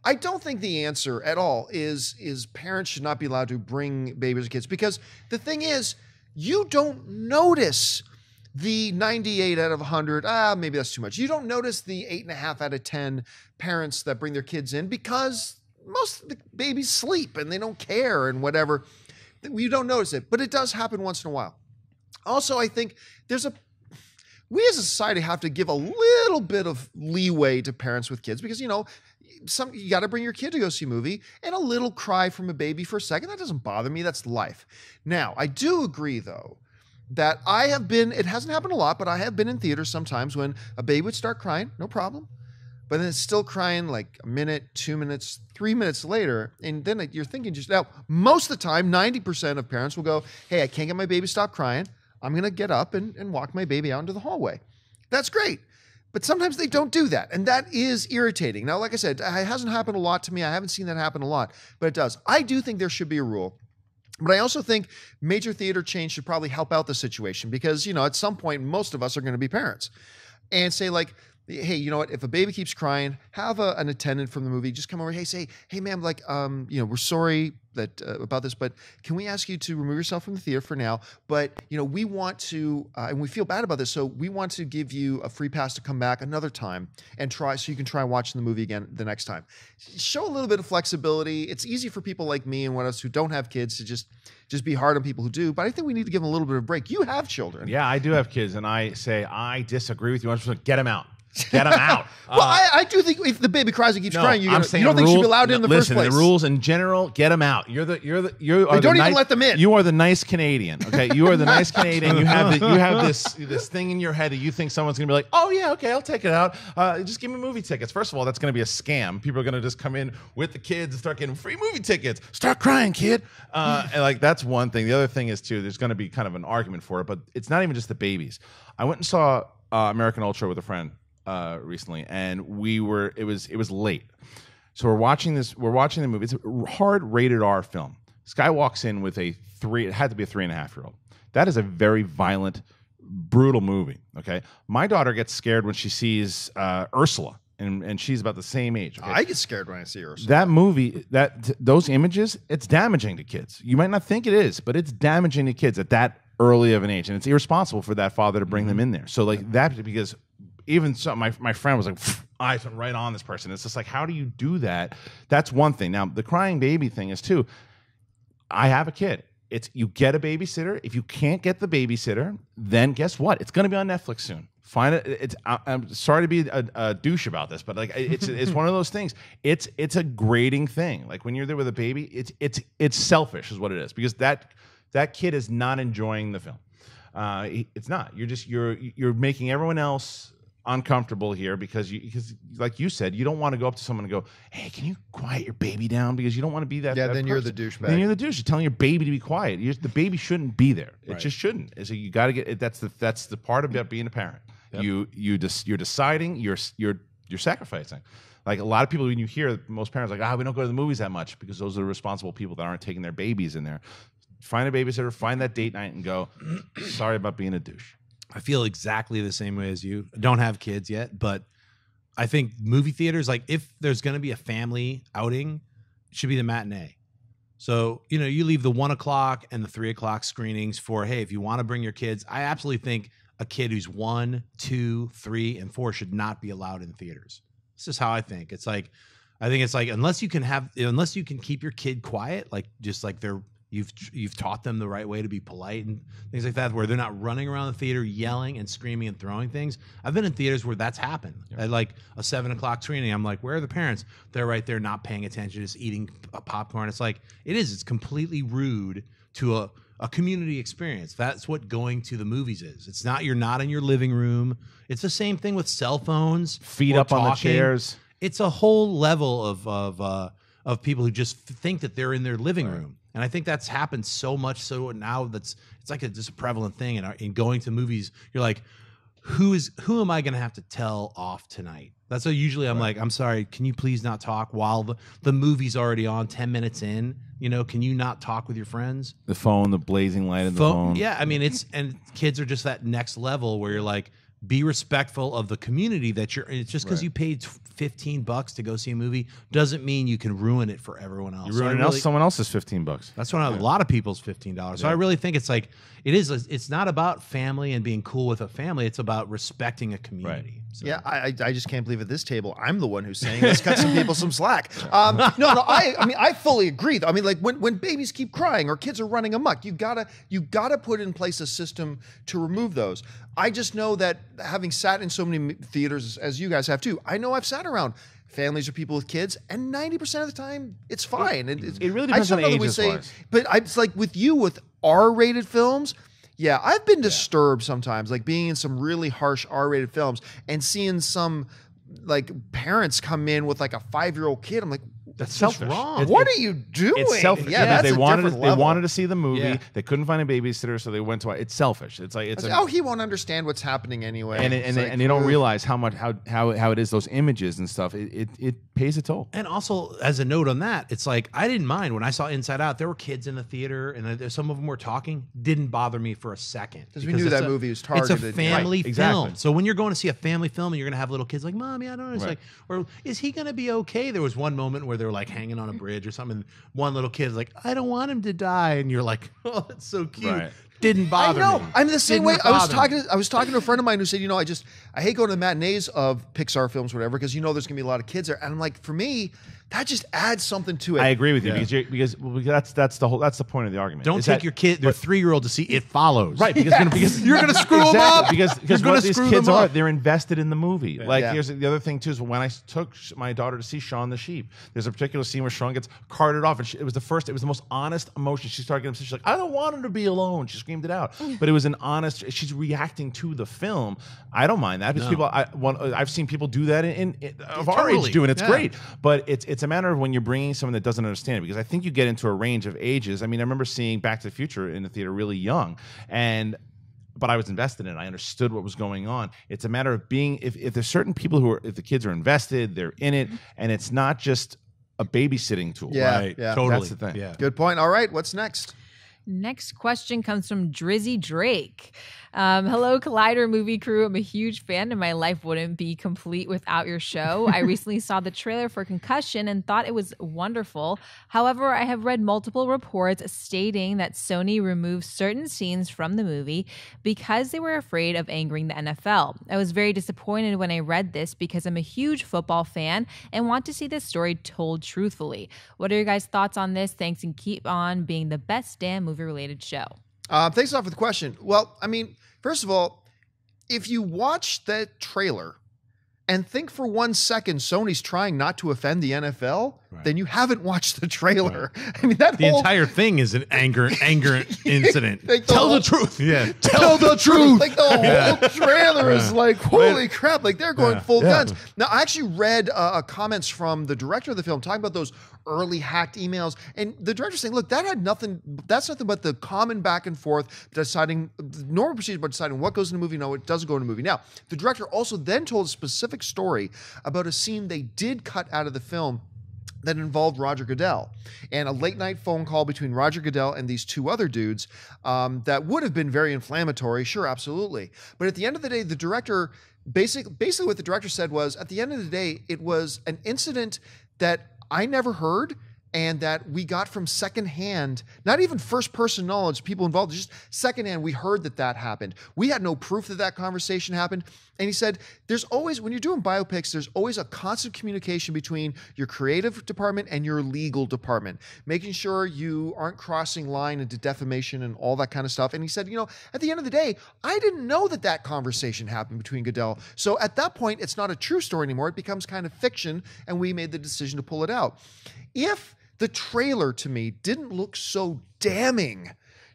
I don't think the answer at all is parents should not be allowed to bring babies or kids, because the thing is, you don't notice the 98 out of 100, maybe that's too much. You don't notice the 8.5 out of 10 parents that bring their kids in because most of the babies sleep and they don't care and whatever. You don't notice it, but it does happen once in a while. Also, I think we as a society have to give a little bit of leeway to parents with kids because, you know, you got to bring your kid to go see a movie, and a little cry from a baby for a second, that doesn't bother me. That's life. Now, I do agree, though, that it hasn't happened a lot, but I have been in theaters sometimes when a baby would start crying, no problem. But then it's still crying like a minute, 2 minutes, 3 minutes later. And then you're thinking now, most of the time, 90% of parents will go, hey, I can't get my baby to stop crying. I'm going to get up and walk my baby out into the hallway. That's great. But sometimes they don't do that. And that is irritating. Now, like I said, it hasn't happened a lot to me. I haven't seen that happen a lot, but it does. I do think there should be a rule. But I also think major theater chains should probably help out the situation because, you know, at some point, most of us are going to be parents and say like, hey, you know what? If a baby keeps crying, have an attendant from the movie just come over. Hey, say, hey, ma'am, like, you know, we're sorry that about this, but can we ask you to remove yourself from the theater for now? But, you know, we want to, and we feel bad about this, so we want to give you a free pass to come back another time and try, so you can try watching the movie again the next time. Show a little bit of flexibility. It's easy for people like me and one of us who don't have kids to just be hard on people who do, but I think we need to give them a little bit of a break. You have children. Yeah, I do have kids, and I say I disagree with you. I'm just going to get them out. Get them out. Well, I do think if the baby cries and keeps crying, you don't think she should be allowed in the first place. Listen, the rules in general, get them out. You don't even let them in. You are the nice Canadian, okay? You are the nice Canadian. You have this thing in your head that you think someone's gonna be like, oh yeah, okay, I'll take it out. Just give me movie tickets. First of all, that's gonna be a scam. People are gonna just come in with the kids and start getting free movie tickets. Start crying, kid. And like that's one thing. The other thing is too, there's gonna be kind of an argument for it, but it's not even just the babies. I went and saw American Ultra with a friend recently, and it was late, so we're watching the movie. It's a hard rated R film. This guy walks in with it had to be a 3.5-year-old. That is a very violent, brutal movie. Okay, my daughter gets scared when she sees Ursula, and she's about the same age. Okay? I get scared when I see Ursula. That movie, those images, it's damaging to kids. You might not think it is, but it's damaging to kids at that early of an age, and it's irresponsible for that father to bring them in there. So like that, because even so, my friend was like, eyes went right on this person. It's just like, how do you do that? That's one thing. Now, the crying baby thing is too. I have a kid. You get a babysitter. If you can't get the babysitter, then guess what? It's going to be on Netflix soon. Find it. I'm sorry to be a douche about this, but like it's one of those things. It's a grading thing. Like when you're there with a baby, it's selfish, is what it is, because that kid is not enjoying the film. It's not. You're making everyone else uncomfortable here because like you said, you don't want to go up to someone and go, hey, can you quiet your baby down, because you don't want to be that. Yeah, that then person. you're the douchebag. Then you're the douche. You're telling your baby to be quiet. The baby shouldn't be there. It Right. just shouldn't. So you got to get. That's the part about being a parent. Yep. You're deciding. You're you're sacrificing. Like a lot of people, when you hear most parents like, we don't go to the movies that much because those are the responsible people that aren't taking their babies in there. Find a babysitter, find that date night, and go. Sorry about being a douche. I feel exactly the same way as you. I don't have kids yet, but I think movie theaters, like if there's going to be a family outing, it should be the matinee. So, you leave the 1 o'clock and the 3 o'clock screenings for, hey, if you want to bring your kids, I absolutely think a kid who's 1, 2, 3, and 4 should not be allowed in theaters. This is how I think. I think it's like, unless you can keep your kid quiet, like just like you've taught them the right way to be polite and things like that, where they're not running around the theater yelling and screaming and throwing things. I've been in theaters where that's happened. Yeah. At like a 7 o'clock screening, I'm like, where are the parents? They're right there not paying attention, just eating popcorn. It's like, it's completely rude to a community experience. That's what going to the movies is. It's not, you're not in your living room. It's the same thing with cell phones. Feet up on the chairs. It's a whole level of people who just think that they're in their living room. And I think that's happened so much so now it's like just a prevalent thing. In going to movies, you're like, who am I going to have to tell off tonight? That's what usually I'm like, I'm sorry, can you please not talk while the movie's already on 10 minutes in? Can you not talk with your friends? The phone, the blazing light of the phone. Yeah, I mean, and kids are just that next level where you're like, be respectful of the community that you're. It's just because you paid $15 to go see a movie doesn't mean you can ruin it for everyone else. You ruin someone else's $15. That's what a lot of people's $15. So I really think it's like it's not about family and being cool with a family. It's about respecting a community. Right. So. Yeah, I just can't believe at this table I'm the one who's saying let's cut some people some slack. No, I fully agree. I mean, like when babies keep crying or kids are running amok, you gotta put in place a system to remove those. I just know that having sat in so many theaters as you guys have too, I know I've sat around families or people with kids, and 90% of the time it's fine. It really depends on the age. But it's like with R-rated films. Yeah, I've been disturbed sometimes, like being in some really harsh R-rated films and seeing some like parents come in with like a 5-year-old kid. I'm like, that's selfish. Wrong. What are you doing? It's selfish. Yeah, that's they wanted level. To see the movie. Yeah. They couldn't find a babysitter, so they went to. It's selfish. It's like he won't understand what's happening anyway. And they don't realize how it is those images and stuff. It pays a toll. And also, as a note on that, it's like I didn't mind when I saw Inside Out. There were kids in the theater, and some of them were talking. Didn't bother me for a second because we knew that movie was targeted. It's a family film. So when you're going to see a family film and you're going to have little kids like, "Mommy, I don't know," it's like, or is he going to be okay? There was one moment where they were like hanging on a bridge or something. One little kid's like, I don't want him to die, and you're like, oh, that's so cute. Right. Didn't bother I know. me. I'm the same way. I was talking to a friend of mine who said, I hate going to the matinees of Pixar films, whatever, because there's gonna be a lot of kids there. And I'm like, for me, that just adds something to it. I agree with you because that's the point of the argument. Don't take your kid, their 3-year-old, to see It Follows. Right, because you're gonna screw them up. Because what these kids are, they're invested in the movie. Like here's the other thing too is when I took my daughter to see Shaun the Sheep, there's a particular scene where Shaun gets carted off, and it was the most honest emotion. She started getting upset. She's like, I don't want him to be alone. She screamed it out, but it was an honest. She's reacting to the film. I don't mind that because I've seen people do that of our age doing it's great, but it's a matter of when you're bringing someone that doesn't understand it, because I think you get into a range of ages. I mean, I remember seeing Back to the Future in the theater really young, but I was invested in it. I understood what was going on. It's a matter of being, if there's certain people if the kids are invested, they're in it, and it's not just a babysitting tool. Yeah, right. Yeah. Totally. That's the thing. Yeah. Good point. All right, what's next? Next question comes from Drizzy Drake. Hello, Collider movie crew. I'm a huge fan and my life wouldn't be complete without your show. I recently saw the trailer for Concussion and thought it was wonderful. However, I have read multiple reports stating that Sony removed certain scenes from the movie because they were afraid of angering the NFL. I was very disappointed when I read this because I'm a huge football fan and want to see this story told truthfully. What are your guys' thoughts on this? Thanks, and keep on being the best damn movie-related show. Thanks a lot for the question. Well, I mean, first of all, if you watch that trailer and think for 1 second Sony's trying not to offend the NFL, then you haven't watched the trailer. I mean, that The whole entire thing is an anger incident. like Tell the truth. Yeah. tell the truth. Like the whole trailer is like, holy crap! Like they're going full guns. Now, I actually read comments from the director of the film talking about those early hacked emails, and the director saying, "Look, that had nothing. That's nothing but the common back and forth deciding normal procedure, but deciding what goes in the movie, no, it doesn't go in the movie." Now, the director also then told a specific story about a scene they did cut out of the film that involved Roger Goodell and a late night phone call between Roger Goodell and these two other dudes that would have been very inflammatory. Sure, absolutely. But at the end of the day, the director basically what the director said was, at the end of the day, it was an incident that I never heard and that we got from secondhand, not even first person knowledge, people involved, just secondhand, we heard that happened. We had no proof that conversation happened. And he said, there's always, when you're doing biopics, there's always a constant communication between your creative department and your legal department, making sure you aren't crossing line into defamation and all that kind of stuff. And he said, at the end of the day, I didn't know that conversation happened between Goodell. So at that point, it's not a true story anymore. It becomes kind of fiction. And we made the decision to pull it out. If the trailer to me didn't look so damning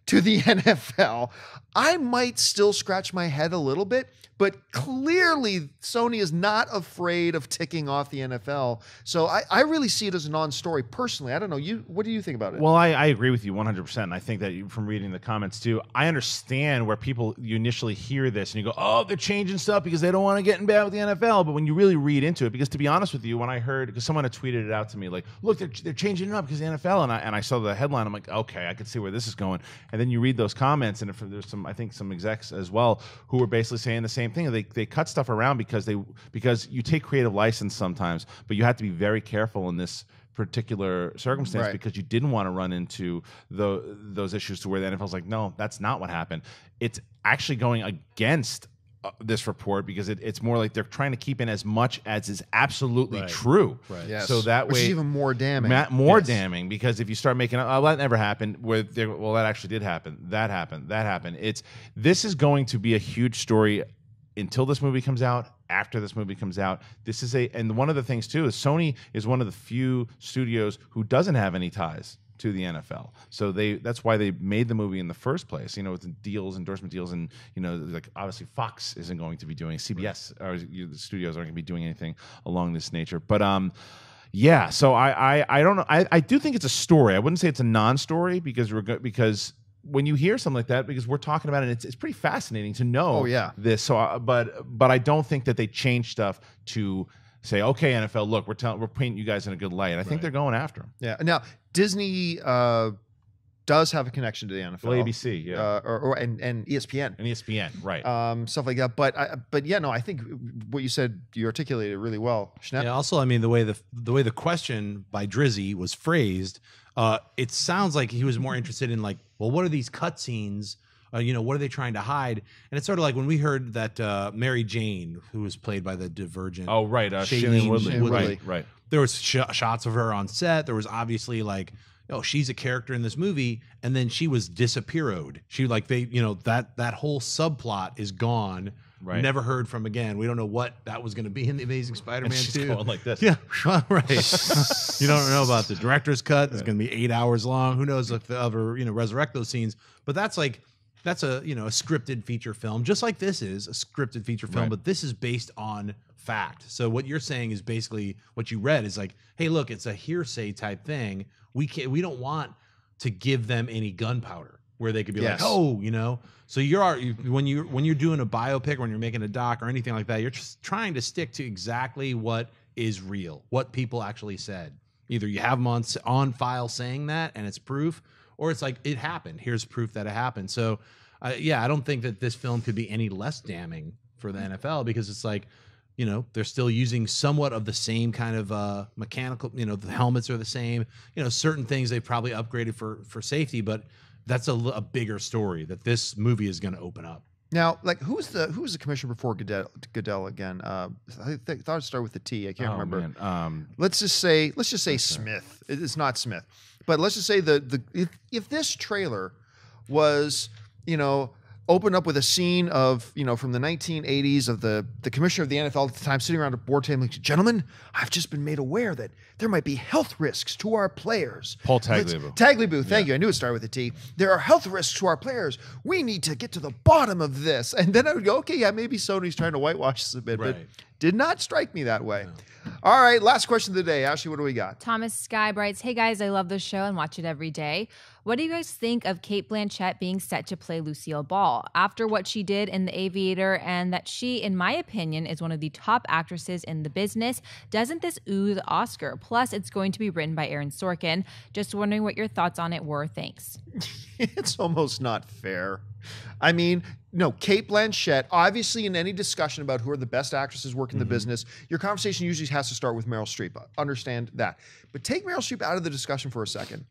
to the NFL, I might still scratch my head a little bit, but clearly Sony is not afraid of ticking off the NFL. So I really see it as a non-story personally. I don't know. What do you think about it? Well, I agree with you 100%. And I think that from reading the comments too, I understand where you initially hear this and you go, oh, they're changing stuff because they don't want to get in bad with the NFL. But when you really read into it, because to be honest with you, when I heard, because someone had tweeted it out to me, like, look, they're changing it up because of the NFL. And I saw the headline. I'm like, okay, I can see where this is going. And then you read those comments, and if there's some execs as well who were basically saying the same thing. They cut stuff around because you take creative license sometimes, but you have to be very careful in this particular circumstance because you didn't want to run into those issues to where the NFL's like, no, that's not what happened. It's actually going against this report because it's more like they're trying to keep in as much as is absolutely true. Right. Yes. So that Which way, is even more damning. Damning, because if you start making that never happened. Well, that actually did happen. That happened. This is going to be a huge story until this movie comes out. After this movie comes out, and one of the things too is Sony is one of the few studios who doesn't have any ties to the NFL. So that's why they made the movie in the first place, with the deals, endorsement deals, and like obviously Fox isn't going to be doing, CBS or the studios aren't going to be doing anything along this nature. But yeah, so I don't know. I do think it's a story. I wouldn't say it's a non-story because when you hear something like that, because we're talking about it, it's pretty fascinating to know this. So, but I don't think that they change stuff to say, okay, NFL, look, we're painting you guys in a good light. I think they're going after them. Yeah. Now, Disney does have a connection to the NFL. Well, ABC, yeah, and ESPN. And ESPN, right. Stuff like that. But yeah, no, I think what you said, you articulated really well, Schnepp. Yeah. Also, I mean, the way the question by Drizzy was phrased, it sounds like he was more interested in like, well, what are these cutscenes? What are they trying to hide? And it's sort of like when we heard that Mary Jane, who was played by the Divergent. Oh, right. Shailene Woodley. Right. There was shots of her on set. There was obviously like, she's a character in this movie, and then she was disappeared. She that whole subplot is gone. Right. Never heard from again. We don't know what that was going to be in the Amazing Spider-Man 2. Going like this. Yeah, right. You don't know about the director's cut. It's going to be 8 hours long. Who knows if they'll ever resurrect those scenes? But that's a scripted feature film, just like this is a scripted feature film. Right. But this is based on fact. So what you're saying is basically what you read is like, hey, look, it's a hearsay type thing. We don't want to give them any gunpowder where they could be like, oh, So when you're doing a biopic, when you're making a doc or anything like that, you're just trying to stick to exactly what is real, what people actually said. Either you have them on file saying that and it's proof, or it's like it happened. Here's proof that it happened. So, I don't think that this film could be any less damning for the NFL because it's like, they're still using somewhat of the same kind of mechanical, the helmets are the same, certain things they've probably upgraded for safety, but that's a bigger story that this movie is going to open up. Now, like, who was the commissioner before Goodell again? I thought it started with the T. I can't remember. Man. Let's just say Smith. It's not Smith, but let's just say if this trailer was open up with a scene of, from the 1980s of the commissioner of the NFL at the time sitting around a board table like, gentlemen, I've just been made aware that there might be health risks to our players. Paul Tagliabue. Tagliabue, thank you. I knew it started with a T. There are health risks to our players. We need to get to the bottom of this. And then I would go, okay, yeah, maybe Sony's trying to whitewash this a bit, but did not strike me that way. All right, last question of the day. Ashley, what do we got? Thomas Sky writes, hey guys, I love the show and watch it every day. What do you guys think of Cate Blanchett being set to play Lucile Ball? After what she did in The Aviator, and that she, in my opinion, is one of the top actresses in the business, doesn't this ooze Oscar? Plus, it's going to be written by Aaron Sorkin. Just wondering what your thoughts on it were. Thanks. It's almost not fair. I mean, no, Cate Blanchett, obviously in any discussion about who are the best actresses working the business, your conversation usually has to start with Meryl Streep. Understand that. But take Meryl Streep out of the discussion for a second.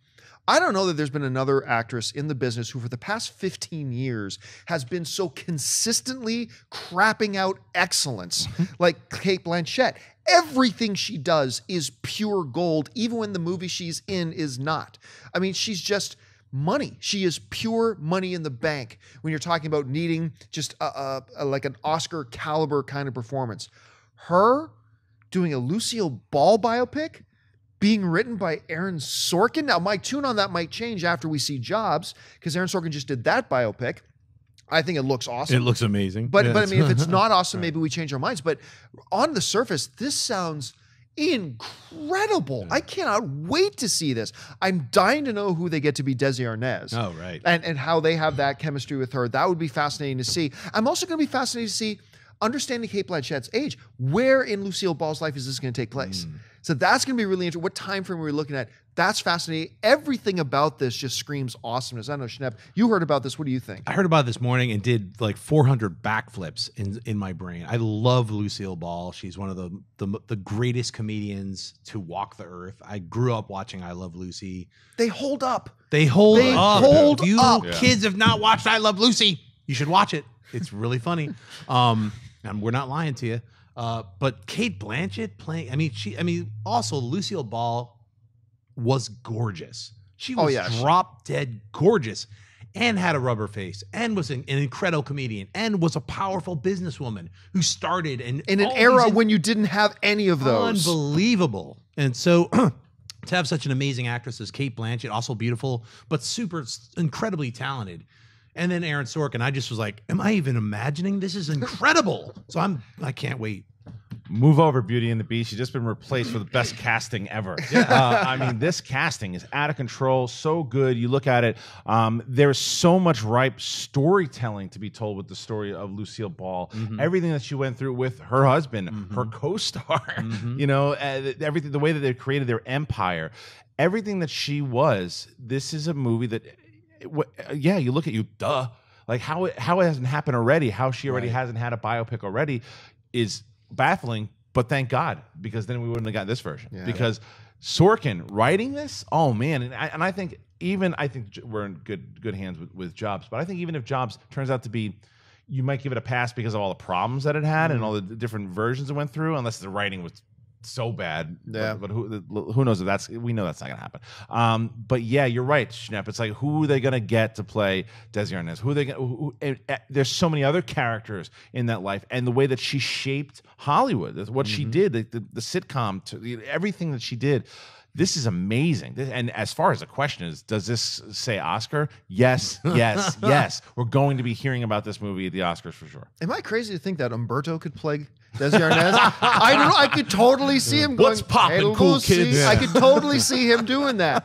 I don't know that there's been another actress in the business who for the past 15 years has been so consistently crapping out excellence like Cate Blanchett. Everything she does is pure gold, even when the movie she's in is not. I mean, she's just money. She is pure money in the bank when you're talking about needing just like an Oscar caliber kind of performance. Her doing a Lucille Ball biopic being written by Aaron Sorkin. Now, my tune on that might change after we see Jobs, because Aaron Sorkin just did that biopic. I think it looks awesome. It looks amazing. But I mean, if it's not awesome, maybe we change our minds. But on the surface, this sounds incredible. I cannot wait to see this. I'm dying to know who they get to be Desi Arnaz. Oh, right. And how they have that chemistry with her. That would be fascinating to see. I'm also going to be fascinated to see, understanding Cate Blanchett's age, where in Lucille Ball's life is this going to take place? So that's going to be really interesting. What time frame are we looking at? That's fascinating. Everything about this just screams awesomeness. I know, Schnepp, you heard about this. What do you think? I heard about it this morning and did like 400 backflips in my brain. I love Lucille Ball. She's one of the greatest comedians to walk the earth. I grew up watching I Love Lucy. They hold up. They hold They up. hold If you up. kids have not watched I Love Lucy, you should watch it. It's really funny. And we're not lying to you. But Cate Blanchett playing, also Lucille Ball was gorgeous. She was drop dead gorgeous and had a rubber face and was an incredible comedian and was a powerful businesswoman who started in an era when you didn't have any of those. Unbelievable. And so to have such an amazing actress as Cate Blanchett, also beautiful, but super incredibly talented. And then Aaron Sorkin, I just was like, am I even imagining? This is incredible. So I can't wait. Move over, Beauty and the Beast. She's just been replaced for the best casting ever. I mean, this casting is out of control. So good. You look at it. There's so much ripe storytelling to be told with the story of Lucille Ball. Everything that she went through with her husband, her co-star. You know, everything. The way that they created their empire. Everything that she was. This is a movie that. You look at duh. Like how it hasn't happened already. How she already hasn't had a biopic already is baffling, but thank God, because then we wouldn't have got this version. Because Sorkin writing this, oh man, and I think we're in good hands with Jobs, but I think even if Jobs turns out to be, you might give it a pass because of all the problems that it had and all the different versions it went through, unless the writing was so bad. But who knows if we know that's not gonna happen. But yeah, you're right, Schnepp. It's like, who are they gonna get to play Desi Arnaz? Who are they gonna, there's so many other characters in that life, and the way that she shaped Hollywood, what she did, the sitcom, everything that she did. This is amazing. And as far as the question is, does this say Oscar? Yes, yes, yes. We're going to be hearing about this movie at the Oscars for sure. Am I crazy to think that Umberto could play Desi Arnaz? I don't know. I could totally see him going, what's poppin', hey, cool Lucy. kids? I could totally see him doing that.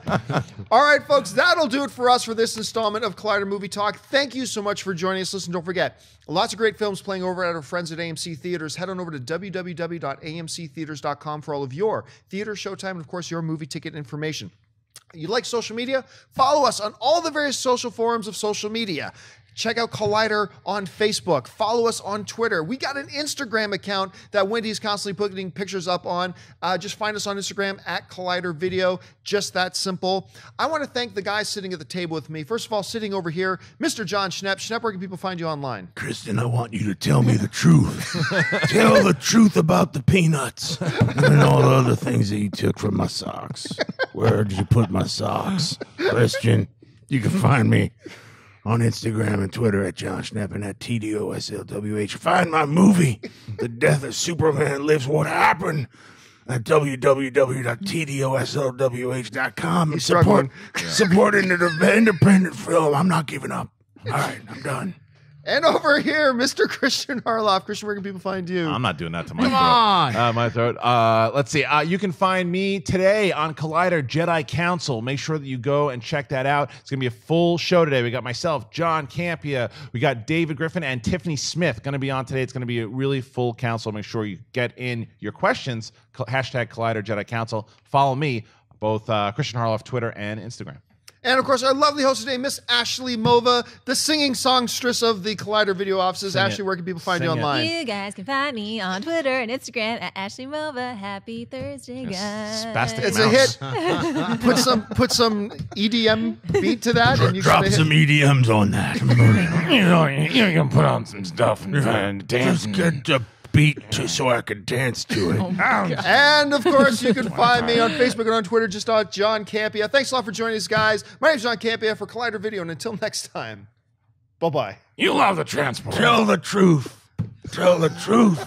All right, folks, that'll do it for us for this installment of Collider Movie Talk. Thank you so much for joining us. Listen, don't forget, lots of great films playing over at our friends at AMC Theaters. Head on over to www.amctheaters.com for all of your theater, showtime, and of course, your movie ticket information. You like social media? Follow us on all the various social forums of social media. Check out Collider on Facebook. Follow us on Twitter. We got an Instagram account that Wendy's constantly putting pictures up on. Just find us on Instagram at Collider Video. Just that simple. I want to thank the guys sitting at the table with me. First of all, sitting over here, Mr. Jon Schnepp. Schnepp, where can people find you online? Kristen, I want you to tell me the truth. Tell the truth about the peanuts and all the other things that you took from my socks. Where did you put my socks? Christian, you can find me on Instagram and Twitter at Jon Schnepp and at TDOSLWH. Find my movie, The Death of Superman Lives What Happened, at www.tdoslwh.com and supporting the independent film. I'm not giving up. All right, I'm done. And over here, Mr. Kristian Harloff. Kristian, where can people find you? I'm not doing that to my Come throat. on. My throat. Let's see. You can find me today on Collider Jedi Council. Make sure that you go and check that out. It's going to be a full show today. We got myself, John Campea. We got David Griffin and Tiffany Smith going to be on today. It's going to be a really full council. Make sure you get in your questions. Hashtag Collider Jedi Council. Follow me, both Kristian Harloff, Twitter and Instagram. And of course, our lovely host today, Miss Ashley Mova, the singing songstress of the Collider video offices. Sing Ashley, it. where can people find Sing you it. online? You guys can find me on Twitter and Instagram at Ashley Mova. Happy Thursday, guys. Spastic It's mouse. a hit. Put some EDM beat to that, and you Drop can some EDMs on that. You can put on some stuff and dance. Just get the beat so I can dance to it. And of course, you can find me on Facebook and on Twitter, just on Jon Campea. Thanks a lot for joining us, guys. My name's Jon Campea for Collider Video, and until next time, bye-bye. You love the transport. Tell the truth. Tell the truth.